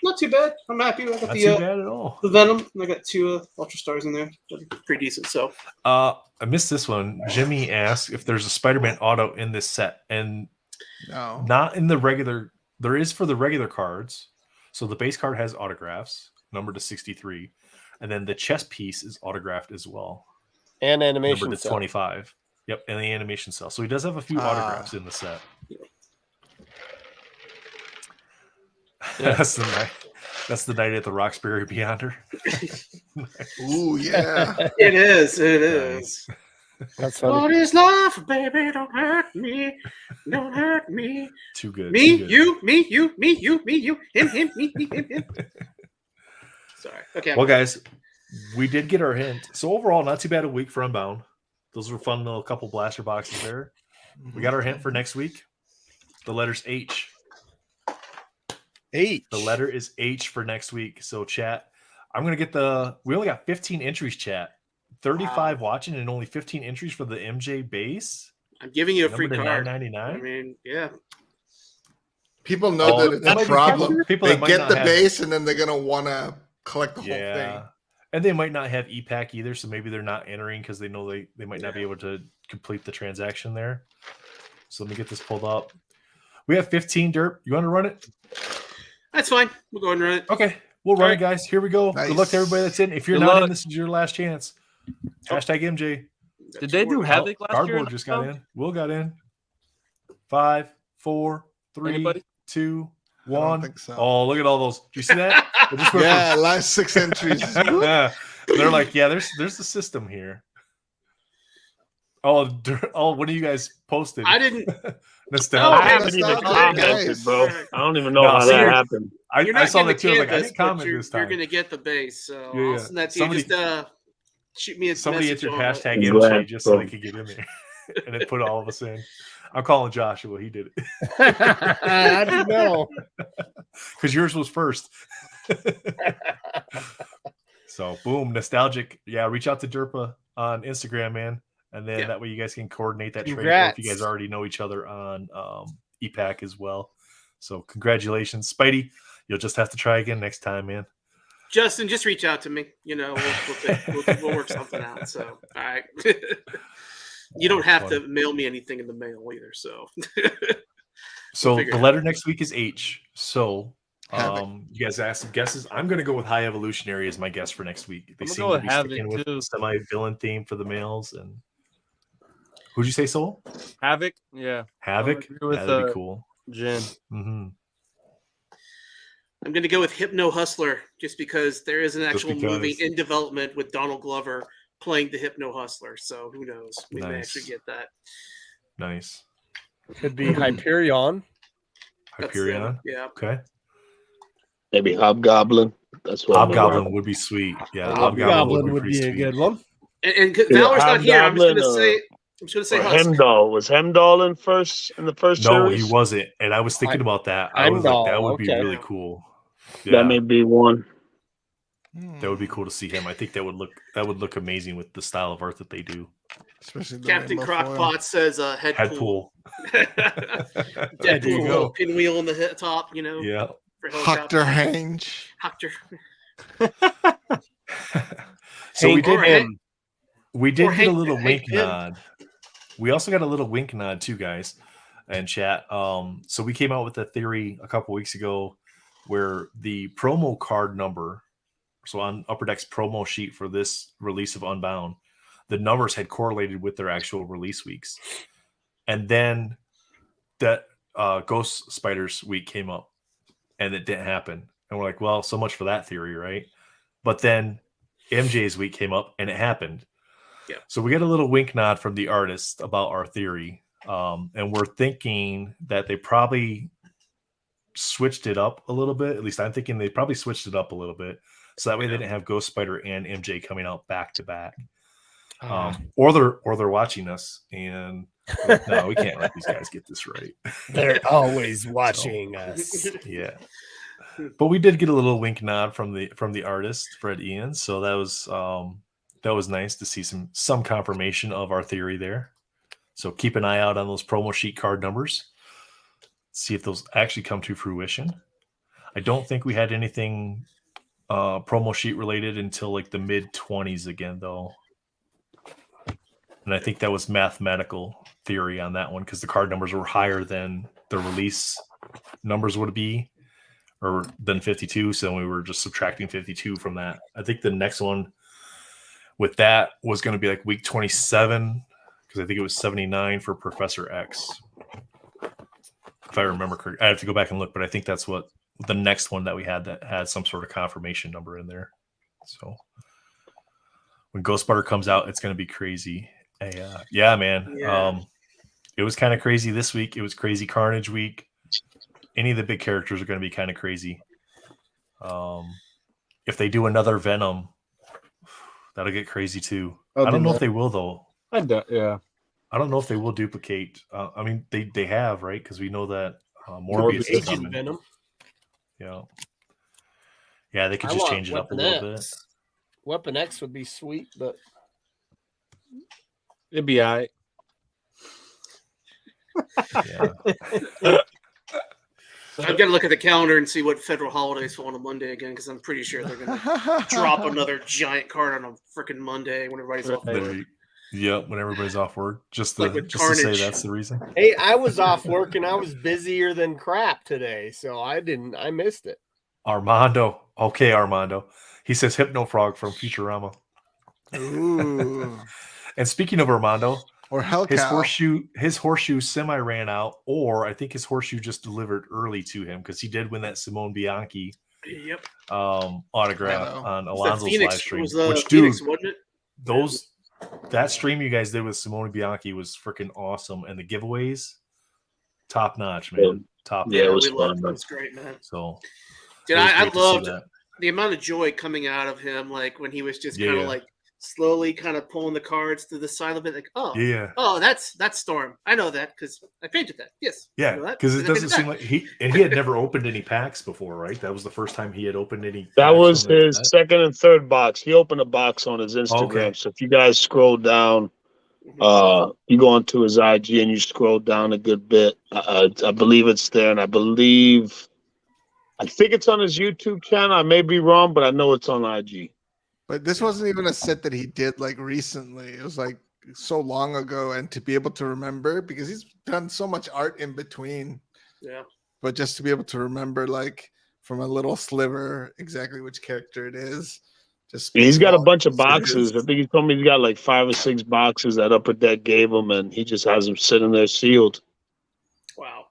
not too bad. I'm happy. I got Not too bad at all. The Venom. I got 2 Ultra Stars in there. They're pretty decent. So, I missed this one. Jimmy asked if there's a Spider-Man auto in this set, and No. Not in the regular. There is for the regular cards. So the base card has autographs, numbered to 63. And then the chest piece is autographed as well. And animation numbered to cell. 25. Yep, and the animation cell. So he does have a few autographs in the set. Yeah. That's the night at the Roxbury Beyonder. Ooh, yeah. It is. It is. That's funny. What is love, baby? Don't hurt me. Don't hurt me. Too good. Me, too good. you, me, you, me, you, me, you, him, me, him. Sorry. Okay. Well, guys, we did get our hint. So overall, not too bad a week for Unbound. Those were fun little couple blaster boxes there. We got our hint for next week. The letter's H. H. The letter is H for next week. So chat, I'm going to get we only got 15 entries, chat. 35 watching and only 15 entries for the MJ base. I'm giving you a free card. $9.99. I mean, yeah. People know that it's a problem. People they that get the base and then they're going to want to collect the whole thing. And they might not have e-pack either, so maybe they're not entering because they know they might not be able to complete the transaction there. So let me get this pulled up. We have 15, Derp. You want to run it? That's fine. We'll go ahead and run it. Okay. We'll run it, guys. Here we go. Nice. Good luck to everybody that's in. If you're not in, this is your last chance. Hashtag MJ. Did they do Havoc last year? Cardboard just got in. Will got in. 5, 4, 3, Anybody? 2, I don't 1. think so. Oh, look at all those. Do you see that? Yeah, last 6 entries. They're like, yeah, there's the system here. Oh, one of you guys posted. I didn't. Nostalgia. I haven't even commented, bro. I don't even know how that happened. I saw that too. I was like, I didn't comment you're, this time. You're going to get the base. So Yeah. I'll send that to you. Just shoot me a Somebody message entered on hashtag it. MJ just so they could get in there. And then put all of us in. I'm calling Joshua. He did it. I didn't know. Because yours was first. So, boom, nostalgic. Yeah, reach out to Derpa on Instagram, man. And then that way you guys can coordinate that trade if you guys already know each other on EPAC as well. So, congratulations. Spidey, you'll just have to try again next time, man. Justin, just reach out to me. You know, we'll work something out. So, all right. You don't have to mail me anything in the mail either. So, so the letter next week is H. So, you guys asked some guesses. I'm going to go with High Evolutionary as my guess for next week. They seem to be sticking with the semi-villain theme for the males. And who'd you say, Soul? Havoc. Yeah, Havoc. That'd be cool. Jin. Mm-hmm. I'm going to go with Hypno Hustler just because there is an actual movie in development with Donald Glover playing the Hypno Hustler. So who knows? We may actually get that. Nice. Could be Hyperion. Hyperion. Yeah. Okay. Maybe Hobgoblin. That's what Hobgoblin would be sweet. Yeah, Hobgoblin would be a good one. And Valor's not here. I'm just going to say Hemdahl. Was Hemdahl in the first No, series? he wasn't. And I was thinking about that. I was like, that would be really cool. Yeah. That may be one. That would be cool to see him. I think that would look amazing with the style of art that they do. Especially Captain Crockpot says head pool. Deadpool, pinwheel on the top, you know. Yeah. Hector Hange. Hector. So we did get a little wink nod. We also got a little wink nod too, guys, and chat. So we came out with a theory a couple weeks ago where the promo card number, so on Upper Deck's promo sheet for this release of Unbound, the numbers had correlated with their actual release weeks. And then that Ghost Spiders week came up and it didn't happen. And we're like, well, so much for that theory, right? But then MJ's week came up and it happened. Yeah. So we get a little wink nod from the artist about our theory. And we're thinking that they probably switched it up a little bit. At least I'm thinking they probably switched it up a little bit. So that way they didn't have Ghost Spider and MJ coming out back to back. Or they're watching us and no, we can't let these guys get this right. They're always watching us. Yeah. But we did get a little wink nod from the artist, Fred Ian. So that was nice to see some confirmation of our theory there. So keep an eye out on those promo sheet card numbers. See if those actually come to fruition. I don't think we had anything promo sheet related until like the mid-20s again, though. And I think that was mathematical theory on that one because the card numbers were higher than the release numbers would be, or than 52. So we were just subtracting 52 from that. I think the next one with that was going to be like week 27 because I think it was 79 for Professor X. If I remember correctly, I have to go back and look, but I think that's what the next one that we had that had some sort of confirmation number in there. So when Ghost Butter comes out, it's going to be crazy. Yeah, man. Yeah. It was kind of crazy this week. It was crazy Carnage week. Any of the big characters are going to be kind of crazy. If they do another Venom, that'll get crazy too. I don't know if they will though. Yeah. I don't know if they will duplicate. I mean, they have, right? Because we know that Morbius is coming. Venom. Yeah. Yeah, they could just change it up a little bit. Weapon X would be sweet, but it'd be all right. Yeah. I've got to look at the calendar and see what federal holidays fall on a Monday again, because I'm pretty sure they're going to drop another giant card on a freaking Monday when everybody's off work. Yep, when everybody's off work. Just Like to say that's the reason. Hey, I was off work and I was busier than crap today, so I missed it. Armando. Okay, Armando. He says Hypno Frog from Futurama. Ooh. And speaking of Armando, or his horseshoe semi ran out, or I think his horseshoe just delivered early to him because he did win that Simone Bianchi autograph on Alonso's live stream. Which, Phoenix, wasn't it? That stream you guys did with Simone Bianchi was freaking awesome, and the giveaways, top notch, man. Top notch. It was fun. That was great, man. So, dude, I loved the amount of joy coming out of him, like when he was just kind of like slowly kind of pulling the cards to the side of it, like, that's Storm. I know that because I painted that. Yes. Yeah, because it doesn't seem like he had never opened any packs before, right? That was the first time he had opened any. That was his second and third box. He opened a box on his Instagram. Okay. So if you guys scroll down, you go onto his IG and you scroll down a good bit. I believe it's there, and I think it's on his YouTube channel. I may be wrong, but I know it's on IG. But this wasn't even a set that he did like recently. It was like so long ago, and to be able to remember, because he's done so much art in between. Yeah. But just to be able to remember, like from a little sliver, exactly which character it is. He's got a bunch of boxes. I think he told me he's got like 5 or 6 boxes that Upper Deck gave him, and he just has them sitting there sealed. Wow.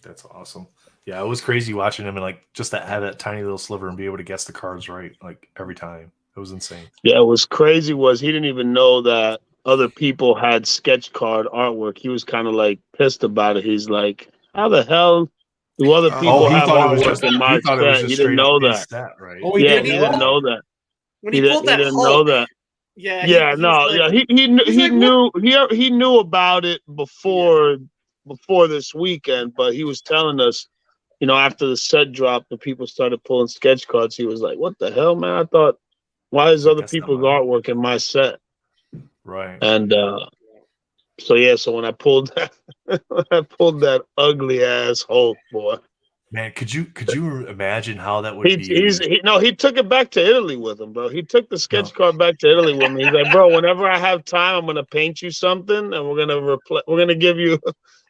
That's awesome. Yeah, it was crazy watching him and like just have that tiny little sliver and be able to guess the cards right like every time. It was insane. Yeah, what was crazy was he didn't even know that other people had sketch card artwork. He was kind of like pissed about it. He's like, how the hell do other people have artwork in my set? He didn't know that. Right? Oh, he didn't know that. When he pulled that Hulk. He knew about it before this weekend, but he was telling us, after the set dropped and people started pulling sketch cards, he was like, what the hell, man? I thought, why is other people's artwork in my set? Right. And so when I pulled that ugly ass Hulk, boy. Man, could you imagine how that would be? He took it back to Italy with him, bro. He took the sketch card back to Italy with me. He's like, bro, whenever I have time, I'm gonna paint you something, and we're gonna give you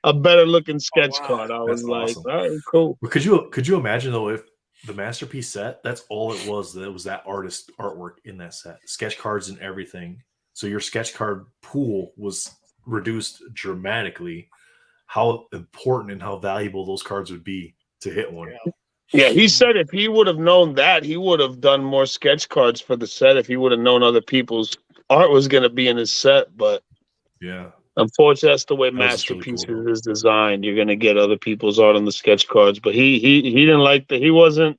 a better looking sketch card. I was like, awesome. All right, cool. Well, could you imagine though if the Masterpiece set, that's all it was, that it was that artist artwork in that set, sketch cards and everything. So your sketch card pool was reduced dramatically. How important and how valuable those cards would be to hit one. Yeah, he said if he would have known that, he would have done more sketch cards for the set if he would have known other people's art was going to be in his set. But yeah, unfortunately, that's the way Masterpieces is designed. You're going to get other people's art on the sketch cards, but he didn't like that. He wasn't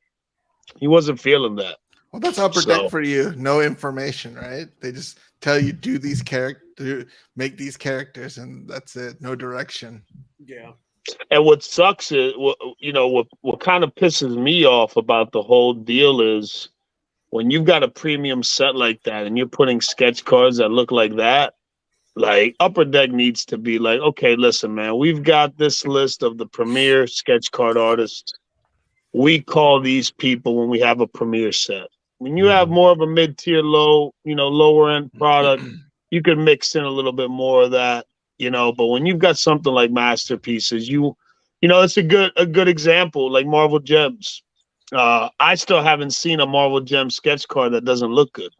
feeling that. Well, that's Upper Deck for you. No information, right? They just tell you do these characters, make these characters, and that's it. No direction. Yeah. And what sucks is, what kind of pisses me off about the whole deal is when you've got a premium set like that and you're putting sketch cards that look like that, like Upper Deck needs to be like, okay, listen, man, we've got this list of the premier sketch card artists. We call these people when we have a premier set. When you have more of a mid-tier, lower end product, you could mix in a little bit more of that, you know. But when you've got something like masterpieces, you know, it's a good example, like Marvel Gems. I still haven't seen a Marvel Gem sketch card that doesn't look good,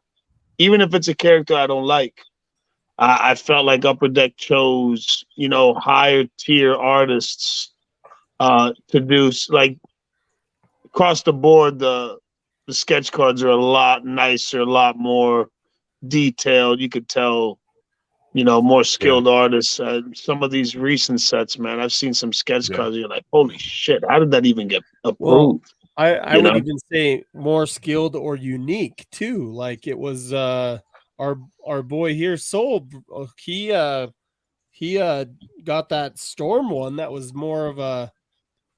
even if it's a character I don't like. I felt like Upper Deck chose, you know, higher tier artists to do, like, across the board. The sketch cards are a lot nicer, a lot more detailed. You could tell, you know, more skilled artists. Some of these recent sets, man, I've seen some sketch cards. You're like, holy shit, how did that even get approved? Well, I would even say more skilled or unique too. Like it was our boy here, Soul. He got that Storm one that was more of a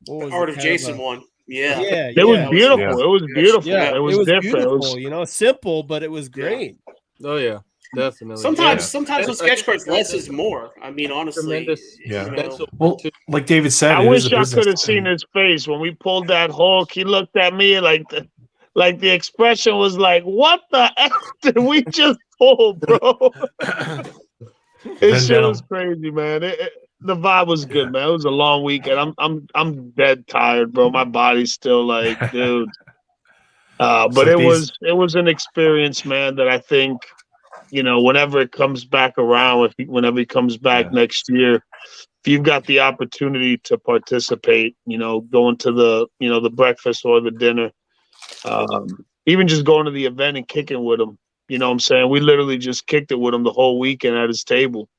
Art of Jason one. Yeah. It was beautiful. It was beautiful. Yeah, it was different. Beautiful, It was, you know, simple, but it was great. Oh yeah, definitely. Sometimes with sketch cards, less is more. I mean, honestly. Yeah. You know. Well, like David said, I wish I could have seen his face when we pulled that Hulk. He looked at me like the expression was like, "What the F did we just pull, bro?" It shit was crazy, man. The vibe was good, man. It was a long weekend. I'm dead tired, bro. My body's still like, dude. But it was an experience, man, that I think, you know, whenever it comes back around, whenever he comes back next year, if you've got the opportunity to participate, you know, going to the, you know, the breakfast or the dinner, even just going to the event and kicking with him, you know what I'm saying? We literally just kicked it with him the whole weekend at his table.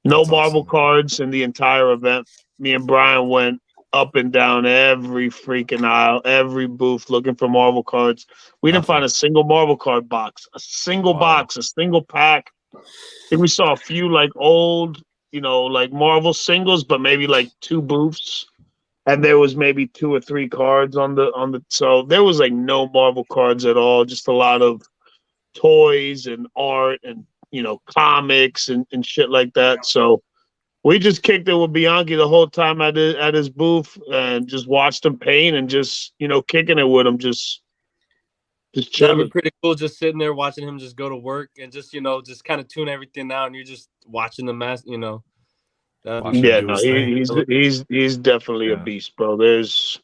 No Marvel cards in the entire event. Me and Brian went up and down every freaking aisle, every booth looking for Marvel cards. We didn't find a single Marvel card box, a single box, a single pack. I think we saw a few like old, you know, like Marvel singles, but maybe like 2 booths. And there was maybe 2 or 3 cards on the so there was like no Marvel cards at all, just a lot of toys and art and, you know, comics and shit like that. So we just kicked it with Bianchi the whole time at his booth and just watched him paint and just, you know, kicking it with him, just chilling. That'd be pretty cool, just sitting there watching him just go to work and just, you know, just kind of tune everything out and you're just watching the mass, you know. Yeah, no, he's definitely a beast, bro. There's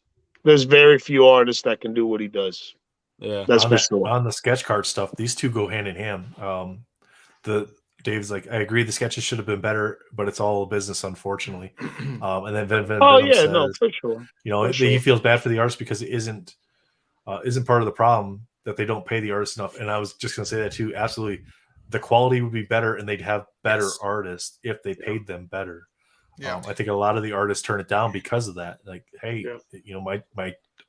very few artists that can do what he does. Yeah, that's for sure. On the sketch card stuff, these two go hand in hand. Dave's like, I agree, the sketches should have been better, but it's all business, unfortunately. And then Venom says, no, for sure. You know, he feels bad for the artist because it isn't part of the problem that they don't pay the artists enough. And I was just going to say that too. Absolutely, the quality would be better, and they'd have better artists if they paid them better. Yeah, I think a lot of the artists turn it down because of that. Like, hey, you know, my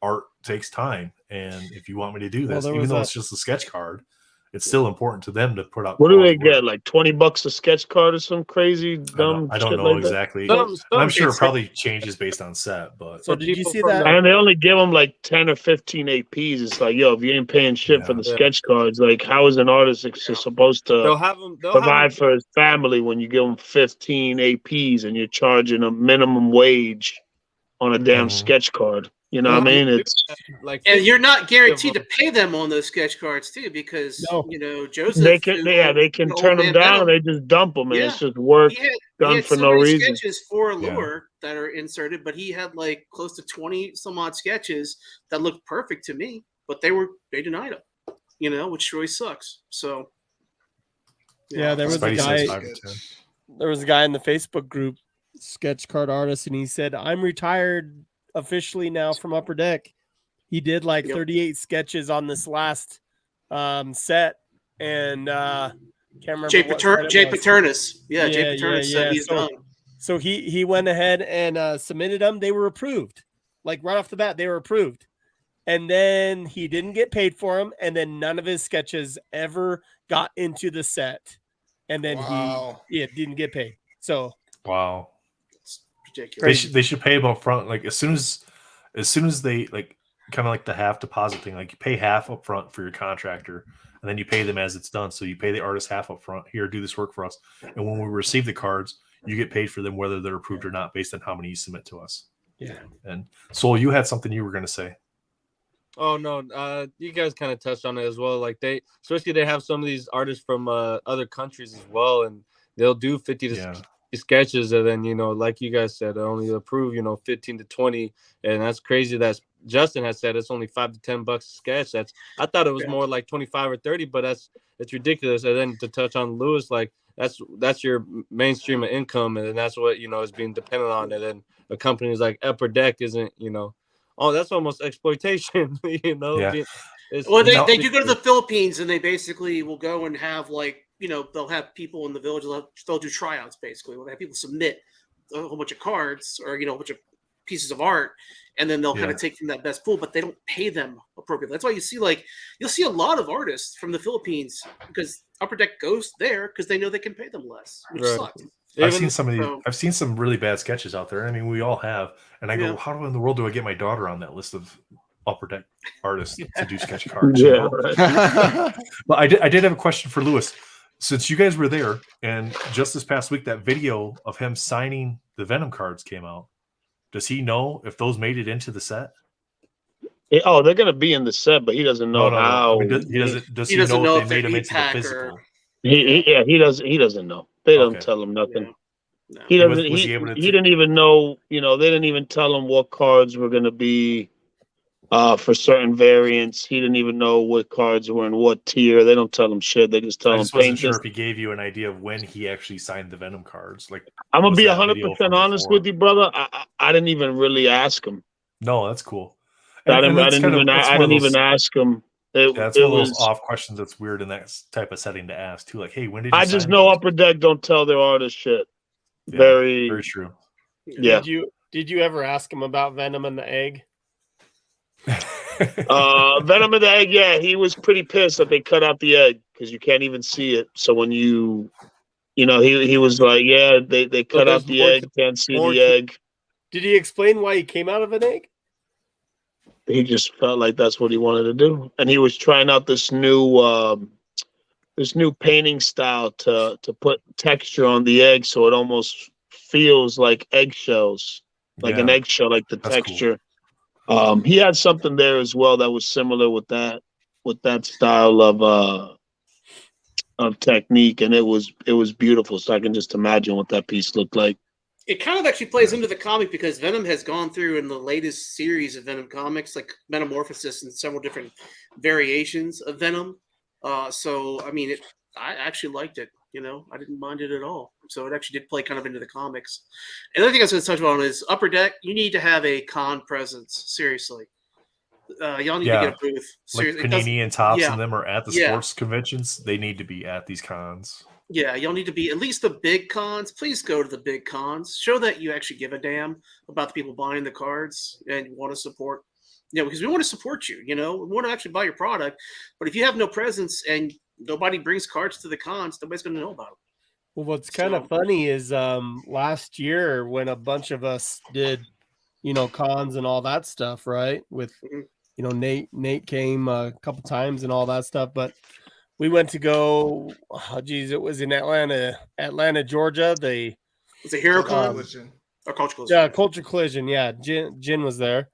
art takes time, and if you want me to do this, even though it's just a sketch card, it's still important to them to put out. What do they get? Like $20 a sketch card or some crazy dumb? I don't know like exactly. I'm sure it probably changes based on set. But so did you see that? And they only give them like 10 or 15 APs. It's like, yo, if you ain't paying shit for the sketch cards, like, how is an artist supposed to provide for his family when you give them 15 APs and you're charging a minimum wage on a damn sketch card? You know what I mean? It's like, and you're not guaranteed to pay them on those sketch cards too, because you know Joseph. They can turn them down. They just dump them, and it's just work done for no reason. Sketches for Allure that are inserted, but he had like close to 20 some odd sketches that looked perfect to me, but they denied him. You know, which really sucks. So there was a guy. There was a guy in the Facebook group, sketch card artist, and he said, "I'm retired officially now from Upper Deck." He did like 38 sketches on this last set, and can't remember. Jay Paternis. Jay Paternis said he's done. So he went ahead and submitted them. They were approved. Like right off the bat, they were approved. And then he didn't get paid for them, and then none of his sketches ever got into the set. And then he didn't get paid. So they should pay them up front. Like as soon as they like kind of like the half deposit thing, like you pay half up front for your contractor and then you pay them as it's done. So you pay the artist half up front. Here, do this work for us. And when we receive the cards, you get paid for them whether they're approved or not based on how many you submit to us. Yeah. And Soul, you had something you were going to say. Oh no, you guys kind of touched on it as well. Like they have some of these artists from other countries as well, and they'll do 50 to 60 sketches, and then like you guys said, only approve 15 to 20, and that's crazy. That's Justin has said it's only $5 to $10 a sketch. I thought it was more like 25 or 30, but it's ridiculous. And then to touch on Lewis, like that's your mainstream of income, and that's what is being dependent on. And then a company like Upper Deck isn't Oh, that's almost exploitation, Yeah. Well, they do go to the Philippines, and they basically will go and have they'll have people in the village. They'll do tryouts basically. They'll have people submit a whole bunch of cards or a bunch of pieces of art, and then they'll kind of take from that best pool, but they don't pay them appropriately. That's why you'll see a lot of artists from the Philippines because Upper Deck goes there because they know they can pay them less, which sucks. I've seen some of these. I've seen some really bad sketches out there. I mean, we all have. And I go, how in the world do I get my daughter on that list of Upper Deck artists to do sketch cards? Right. But I did have a question for Lewis. Since you guys were there, and just this past week, that video of him signing the Venom cards came out. Does he know if those made it into the set? Oh, they're going to be in the set, but he doesn't know how. I mean, does he know if they made them into the physical? He doesn't know. They don't tell him nothing. No. He doesn't. He didn't even know. They didn't even tell him what cards were going to be for certain variants. He didn't even know what cards were in what tier. They don't tell him shit. They just tell him. I just wasn't sure if he gave you an idea of when he actually signed the Venom cards. Like, I'm gonna be 100% honest with you, brother. I didn't even really ask him. No, that's cool. I didn't even ask him. That's one of those off questions that's weird in that type of setting to ask too. Like, hey, when did you I just know these? Upper Deck don't tell their artists shit. Yeah, very true. Yeah. Did you ever ask him about Venom and the egg? Venom and the egg, yeah, he was pretty pissed that they cut out the egg because you can't even see it. So when he was like, yeah, they cut out the egg, can't see the egg. Did he explain why he came out of an egg? He just felt like that's what he wanted to do, and he was trying out this new painting style to put texture on the egg, so it almost feels like eggshells, like an eggshell, like the texture. Cool. He had something there as well that was similar with that style of technique, and it was beautiful. So I can just imagine what that piece looked like. It kind of actually plays into the comic because Venom has gone through in the latest series of Venom comics, like Metamorphosis and several different variations of Venom. So, I mean, I actually liked it. I didn't mind it at all. So it actually did play kind of into the comics. Another thing I was going to touch on is Upper Deck. You need to have a con presence. Seriously. Y'all need to get a booth. Seriously. Like Panini and Topps and them are at the sports conventions. They need to be at these cons. Yeah, y'all need to be at least the big cons. Please go to the big cons. Show that you actually give a damn about the people buying the cards and want to support. Because we want to support you. We want to actually buy your product. But if you have no presence and nobody brings cards to the cons, nobody's going to know about them. Well, what's kind of funny is last year when a bunch of us did, cons and all that stuff, right? With, Nate came a couple times and all that stuff, but we went to go. It was in Atlanta, Georgia. It was a Hero Con or Culture Collision. Yeah, Culture Collision. Yeah, Jin was there.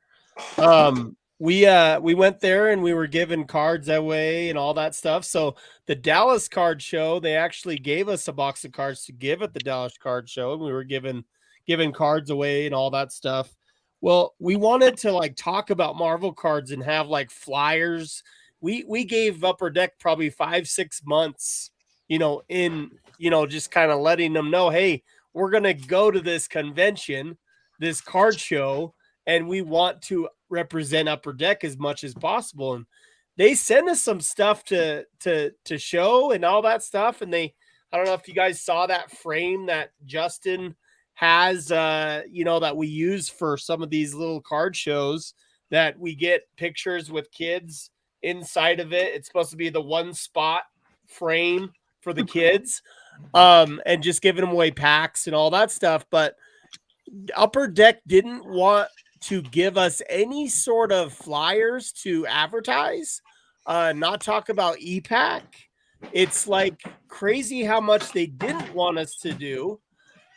We went there and we were given cards away and all that stuff. So the Dallas card show, they actually gave us a box of cards to give at the Dallas card show, and we were given cards away and all that stuff. Well, we wanted to talk about Marvel cards and have flyers. We gave Upper Deck probably 5-6 months, just kind of letting them know, hey, we're going to go to this convention, this card show, and we want to represent Upper Deck as much as possible. And they sent us some stuff to show and all that stuff. And I don't know if you guys saw that frame that Justin has, that we use for some of these little card shows that we get pictures with kids inside of it. It's supposed to be the one spot frame for the kids, and just giving them away packs and all that stuff. But Upper Deck didn't want to give us any sort of flyers to advertise, not talk about e-pack. It's crazy how much they didn't want us to do.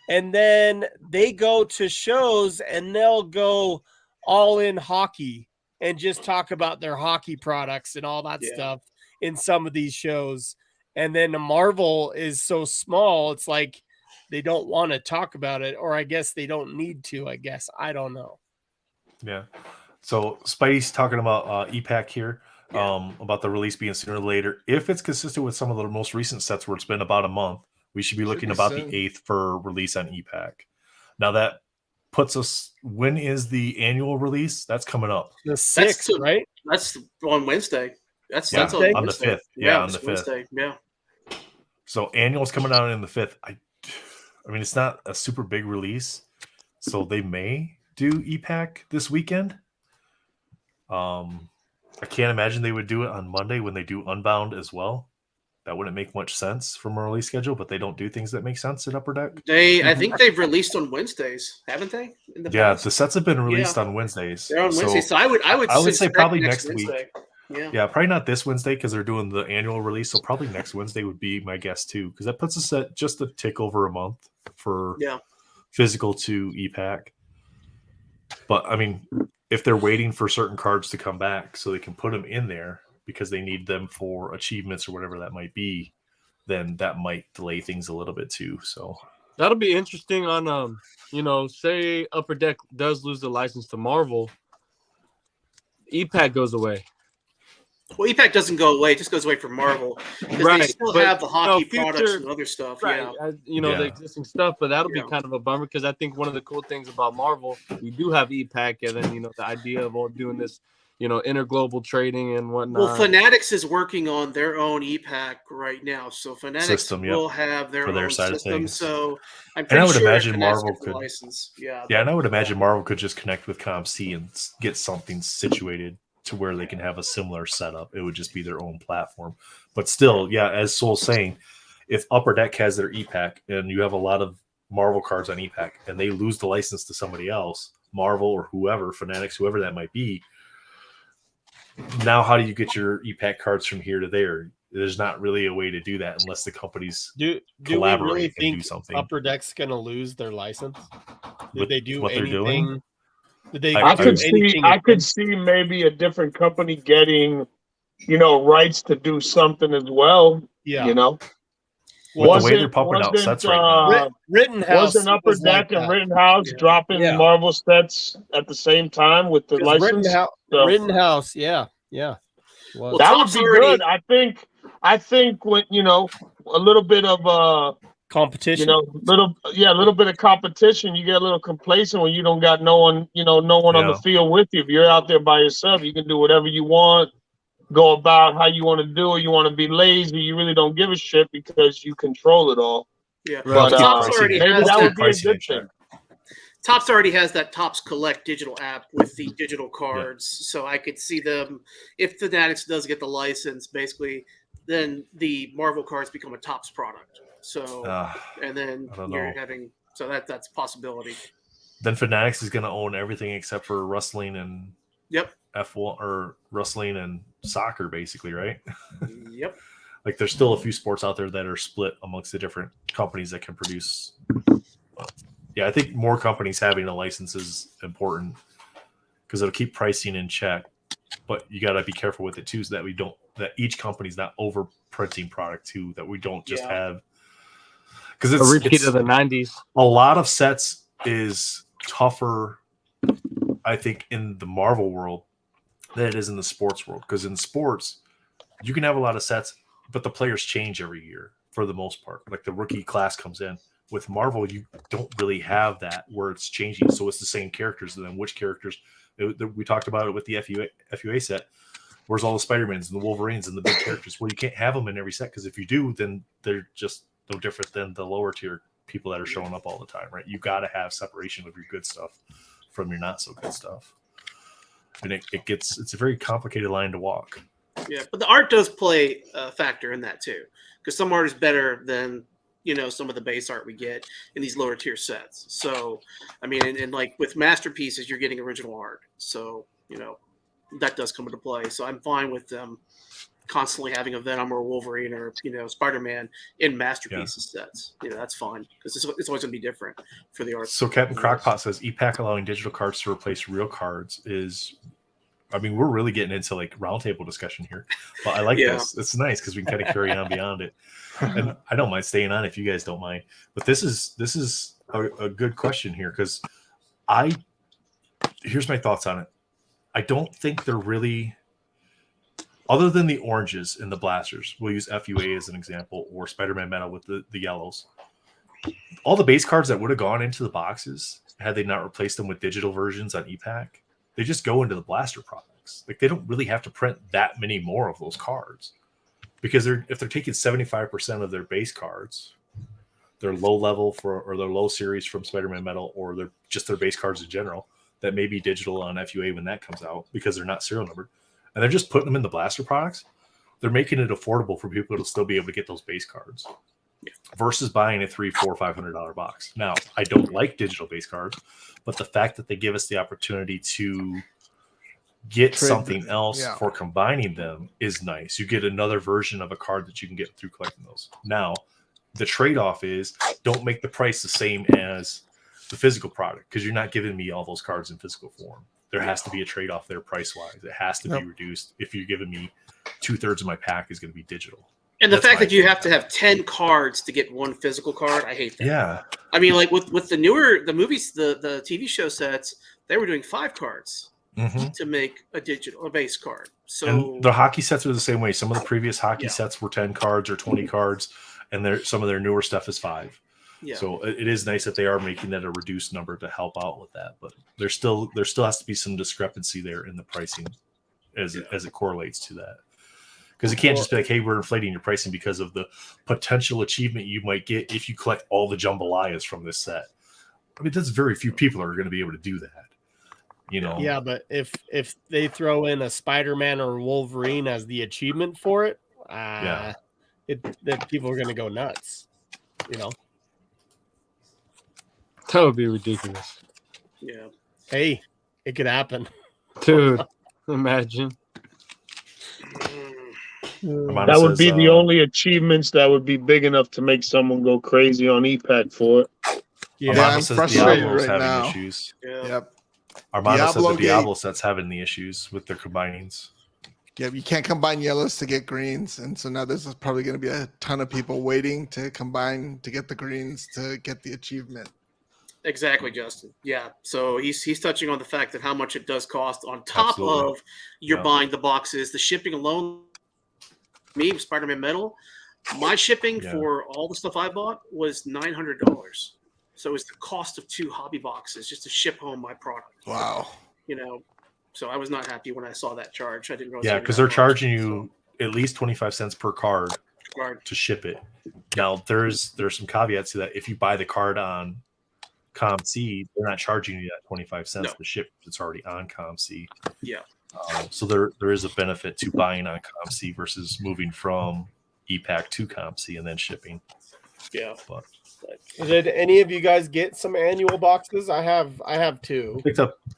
And then they go to shows and they'll go all in hockey and just talk about their hockey products and all that stuff in some of these shows. And then the Marvel is so small, it's like they don't want to talk about it, or I guess they don't need to. I don't know. Yeah. So Spidey's talking about EPAC here, about the release being sooner or later. If it's consistent with some of the most recent sets where it's been about a month, we should be looking about the 8th for release on EPAC. Now that puts us, when is the annual release? That's coming up. The 6th, right? That's on Wednesday. That's on Wednesday. The 5th. Yeah, on the 5th. Wednesday. Yeah. So annual's coming out in the 5th. I mean, it's not a super big release, so they may do EPAC this weekend. I can't imagine they would do it on Monday when they do Unbound as well. That wouldn't make much sense from a release schedule, but they don't do things that make sense at Upper Deck. I think they've released on Wednesdays, haven't they? The sets have been released on Wednesdays. They're on Wednesdays, so I would say probably next week. Yeah, probably not this Wednesday because they're doing the annual release. So probably next Wednesday would be my guess too, because that puts us at just a tick over a month for physical to EPAC. But I mean, if they're waiting for certain cards to come back so they can put them in there because they need them for achievements or whatever that might be, then that might delay things a little bit too. So that'll be interesting on say Upper Deck does lose the license to Marvel, EPAC goes away. Well, EPAC doesn't go away; it just goes away from Marvel. Right, they still have the hockey products and other stuff. Right, the existing stuff, but that'll be kind of a bummer because I think one of the cool things about Marvel, we do have EPAC, and then the idea of all doing this, interglobal trading and whatnot. Well, Fanatics is working on their own EPAC right now, so Fanatics will have their own system. So I'm pretty sure imagine Marvel could license. And I would imagine Marvel could just connect with ComC and get something situated to where they can have a similar setup. It would just be their own platform. But still, as Soul's saying, if Upper Deck has their EPAC and you have a lot of Marvel cards on EPAC and they lose the license to somebody else, Marvel or whoever, Fanatics, whoever that might be, now how do you get your EPAC cards from here to there? There's not really a way to do that unless the companies collaborate we really think do something. Upper Deck's going to lose their license? Did they do what anything? They're doing? I could see maybe a different company getting, rights to do something as well. Yeah. With the way they're pumping out sets right now. Rittenhouse wasn't Upper Deck and Rittenhouse dropping Marvel sets at the same time with the license? Rittenhouse, yeah. Well, that would be good. I think when a little bit of competition, a little bit of competition, you get a little complacent when you don't got no one on the field with you. If you're out there by yourself, you can do whatever you want, go about how you want to do it. You want to be lazy, you really don't give a shit because you control it all. Yeah, but Topps already has that would be a good thing. Topps already has that Topps Collect digital app with the digital cards, so I could see them if Fanatics does get the license, basically, then the Marvel cards become a Topps product. So, and then you're having that's a possibility. Then Fanatics is going to own everything except for wrestling and F1 or wrestling and soccer, basically, right? Yep. Like there's still a few sports out there that are split amongst the different companies that can produce. I think more companies having a license is important because it'll keep pricing in check. But you got to be careful with it too, so that each company's not over printing product too. That we don't just have. Because it's a repeat of the 90s. A lot of sets is tougher, I think, in the Marvel world than it is in the sports world. Because in sports, you can have a lot of sets, but the players change every year for the most part. Like the rookie class comes in. With Marvel, you don't really have that where it's changing. So it's the same characters. And then which characters? We talked about it with the FUA set. Where's all the Spider-Mans and the Wolverines and the big characters? Well, you can't have them in every set because if you do, then they're just no different than the lower tier people that are showing up all the time, right? You got to have separation of your good stuff from your not so good stuff. And it's a very complicated line to walk. Yeah, but the art does play a factor in that too, because some art is better than some of the base art we get in these lower tier sets. So, I mean, and like with masterpieces, you're getting original art. So, that does come into play. So I'm fine with them constantly having a Venom or Wolverine or, Spider-Man in masterpieces sets. That's fine because it's always going to be different for the art. So Captain Crockpot says EPAC allowing digital cards to replace real cards is I mean, we're really getting into like roundtable discussion here, but I like this. It's nice because we can kind of carry on beyond it. And I don't mind staying on if you guys don't mind. But this is a good question here because here's my thoughts on it. I don't think they're really, other than the oranges and the blasters, we'll use FUA as an example, or Spider-Man Metal with the yellows. All the base cards that would have gone into the boxes had they not replaced them with digital versions on EPAC, they just go into the blaster products. Like, they don't really have to print that many more of those cards because if they're taking 75% of their base cards, their low level or their low series from Spider-Man Metal, or they're just their base cards in general that may be digital on FUA when that comes out because they're not serial numbered, and they're just putting them in the blaster products, they're making it affordable for people to still be able to get those base cards versus buying a $300, $400, $500 box. Now, I don't like digital base cards, but the fact that they give us the opportunity to get something else for combining them is nice. You get another version of a card that you can get through collecting those. Now, the trade-off is don't make the price the same as the physical product because you're not giving me all those cards in physical form. There has to be a trade-off there price-wise. It has to be reduced. If you're giving me 2/3 of my pack is going to be digital. And the fact that you have to have 10 cards to get one physical card, I hate that. Yeah. I mean, like with the movies, the TV show sets, they were doing 5 cards to make a base card. So and the hockey sets are the same way. Some of the previous hockey sets were 10 cards or 20 cards, and some of their newer stuff is 5. Yeah. So it is nice that they are making that a reduced number to help out with that, but there still has to be some discrepancy there in the pricing as it correlates to that. Because it can't just be like, hey, we're inflating your pricing because of the potential achievement you might get if you collect all the jambalayas from this set. I mean, there's very few people are going to be able to do that. You know? Yeah, but if they throw in a Spider-Man or Wolverine as the achievement for it, that people are going to go nuts. You know? That would be ridiculous. Yeah. Hey, it could happen. Dude, imagine. That would be the only achievements that would be big enough to make someone go crazy on EPAC for it. Yeah, I'm frustrated right now. Issues. Yeah. Yep. Armando says the Diablo set's having the issues with their combinings. Yeah, you can't combine yellows to get greens, and so now there's probably going to be a ton of people waiting to combine to get the greens to get the achievement. Exactly, Justin. Yeah. So he's touching on the fact that how much it does cost on top of you're buying the boxes, the shipping alone. Me, Spider-Man Metal, my shipping for all the stuff I bought was $900. So it's the cost of 2 hobby boxes just to ship home my product. Wow. You know, so I was not happy when I saw that charge. I didn't realize. Yeah, because they're charging you at least 25 cents per card to ship it. Now there's some caveats to that. If you buy the card on ComC, they're not charging you that 25 cents to ship. It's already on ComC. Yeah. So there is a benefit to buying on ComC versus moving from EPAC to ComC and then shipping. Yeah. But did any of you guys get some annual boxes? I have 2.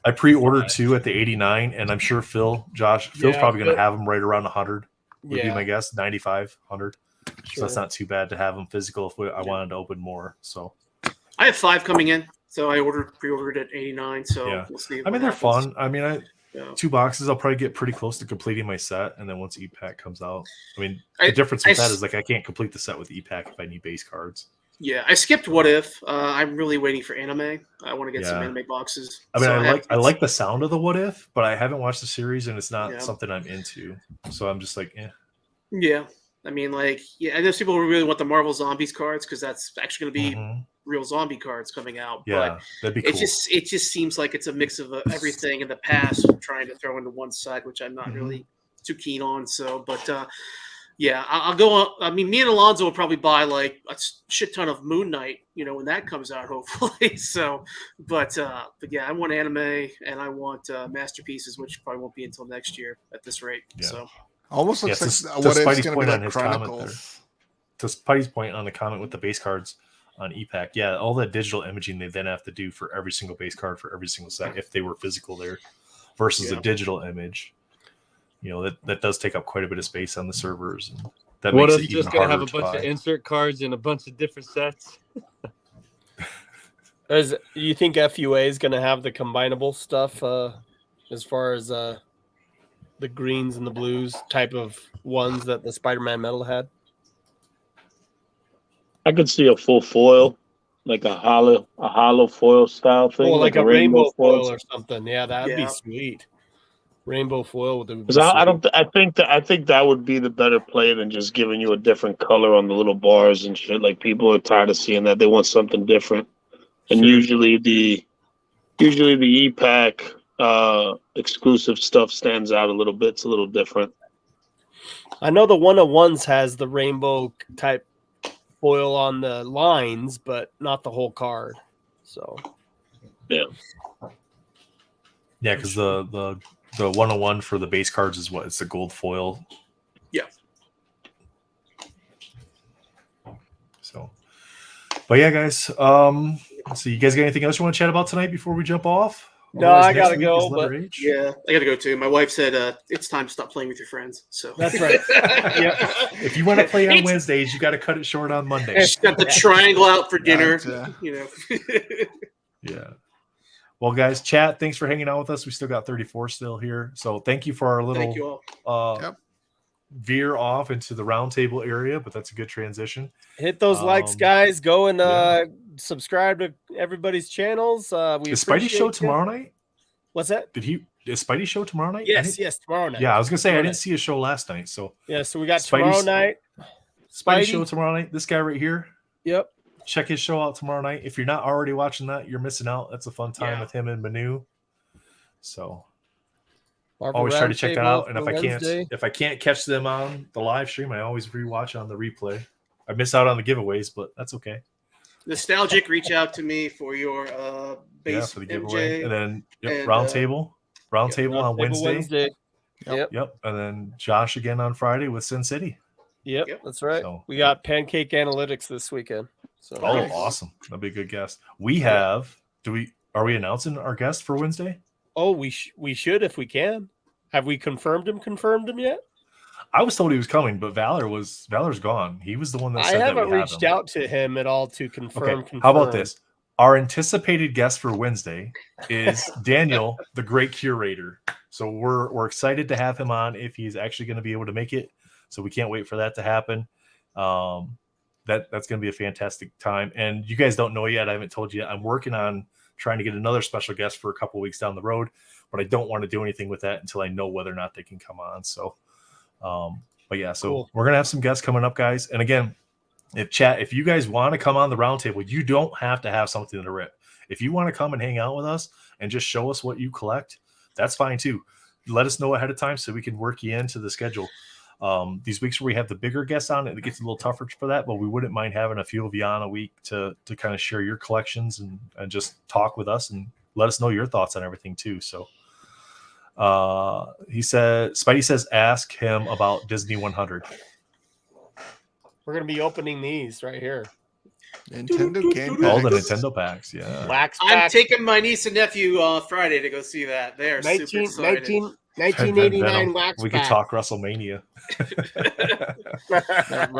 I pre-ordered 2 at the 89, and I'm sure Phil's probably going to have them right around 100. Would be my guess, 95, 100. Sure. So that's not too bad to have them physical if I wanted to open more. So I have 5 coming in. So I pre-ordered at 89. So we'll see. I mean, they're fun. I mean, 2 boxes, I'll probably get pretty close to completing my set, and then once EPAC comes out, I mean, the difference with that is like I can't complete the set with EPAC if I need base cards. Yeah, I skipped What If. I'm really waiting for anime. I want to get some anime boxes. I mean, I like the sound of the What If, but I haven't watched the series, and it's not something I'm into. So I'm just like, eh. Yeah, I mean, I know people really want the Marvel Zombies cards because that's actually going to be real zombie cards coming out. Yeah, that'd be cool. It just seems like it's a mix of everything in the past trying to throw into one side, which I'm not really too keen on. So, but I'll go on. I mean, me and Alonzo will probably buy like a shit ton of Moon Knight, when that comes out, hopefully. So, but yeah, I want anime and I want masterpieces, which probably won't be until next year at this rate. Yeah. So, almost looks like what it's going to be like Chronicles. To Spidey's point on the comment with the base cards on EPAC, all that digital imaging they then have to do for every single base card for every single set if they were physical there versus a digital image. That does take up quite a bit of space on the servers. And that makes it even just gonna have a bunch of insert cards in a bunch of different sets. You think FUA is going to have the combinable stuff as far as the greens and the blues type of ones that the Spider-Man metal had. I could see a full foil, like a hollow foil style thing, like a rainbow foil or something. Yeah, that'd be sweet. Rainbow foil would be Because I think that would be the better play than just giving you a different color on the little bars and shit. Like people are tired of seeing that. They want something different. And usually the E-Pack exclusive stuff stands out a little bit. It's a little different. I know the 101s has the rainbow type foil on the lines, but not the whole card. So yeah, because the 101 for the base cards is what? It's a gold foil. Yeah. So, but yeah, guys. So you guys got anything else you want to chat about tonight before we jump off? No, I gotta go. But yeah, I gotta go too. My wife said it's time to stop playing with your friends. So that's right. Yeah. If you want to play on Wednesdays, you got to cut it short on Monday. She's got the triangle out for dinner. You know. Yeah. Well, guys, chat. Thanks for hanging out with us. We still got 34 still here. So thank you for our little veer off into the roundtable area, but that's a good transition. Hit those likes, guys. Go and subscribe to everybody's channels. Is Spidey show tomorrow night? What's that? Is Spidey show tomorrow night? Yes, tomorrow night. Yeah, I was gonna say I didn't see a show last night. So yeah, so we got tomorrow night. Spidey show tomorrow night. This guy right here. Yep. Check his show out tomorrow night. If you're not already watching that, you're missing out. That's a fun time with him and Manu. So always try to check that out. And if I can't catch them on the live stream, I always rewatch on the replay. I miss out on the giveaways, but that's okay. Nostalgic, reach out to me for your base for the giveaway. MJ. And then roundtable on Wednesday. Yep. And then Josh again on Friday with Sin City. Yep, that's right. So, we got Pancake Analytics this weekend. So awesome. That'd be a good guest. We have are we announcing our guest for Wednesday? Oh, we should if we can. Have we confirmed him yet? I was told he was coming, but Valor's gone. He was the one that said I haven't reached out to him at all to confirm. Okay. How about this? Our anticipated guest for Wednesday is Daniel, the great curator. So we're excited to have him on if he's actually going to be able to make it. So we can't wait for that to happen. That's going to be a fantastic time. And you guys don't know yet. I haven't told you yet. I'm working on trying to get another special guest for a couple of weeks down the road, but I don't want to do anything with that until I know whether or not they can come on. So, but yeah, so cool. We're going to have some guests coming up, guys. And again, if you guys want to come on the roundtable, you don't have to have something to rip. If you want to come and hang out with us and just show us what you collect, that's fine too. Let us know ahead of time so we can work you into the schedule. These weeks where we have the bigger guests on, it gets a little tougher for that, but we wouldn't mind having a few of you on a week to kind of share your collections and just talk with us and let us know your thoughts on everything too. So Spidey says, ask him about Disney 100. We're going to be opening these right here. Nintendo game packs. All the Nintendo packs, yeah. Wax I'm pack. taking my niece and nephew Friday to go see that. They are super excited. 1989 wax we pack. could talk WrestleMania.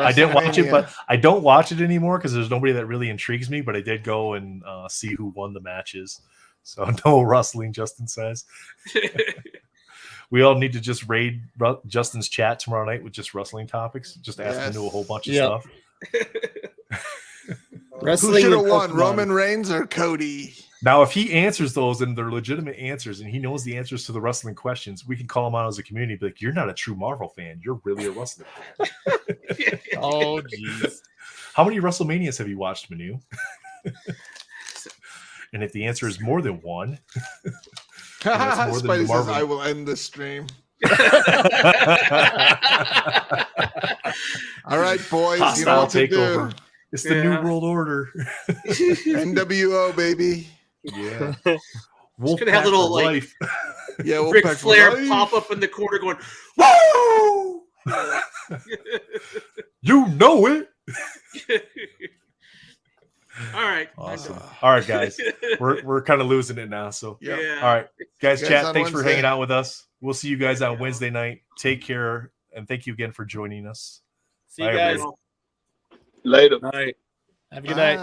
I didn't watch it, but I don't watch it anymore because there's nobody that really intrigues me. But I did go and see who won the matches. So no wrestling, Justin says. We all need to just raid Justin's chat tomorrow night with just wrestling topics. Just ask him to do a whole bunch of stuff. Who should have won, Roman Reigns or Cody? Now, if he answers those and they're legitimate answers and he knows the answers to the wrestling questions, we can call him out as a community. Be like, you're not a true Marvel fan. You're really a wrestling fan. Oh, jeez. How many WrestleManias have you watched, Manu? And if the answer is more than one, Spidey says, I will end the stream. All right, boys. Hostile you know what to takeover. do. It's the New World Order. NWO, baby. Yeah. Wolf gonna have little like yeah, Ric Flair pop up in the corner going, "Woo!" You know it. All right. Awesome. All right, guys. We're kind of losing it now. So yeah. All right, guys. Chat. Thanks Wednesday. for hanging out with us. We'll see you guys on Wednesday night. Take care, and thank you again for joining us. See you guys. Later. Night. Have a good night.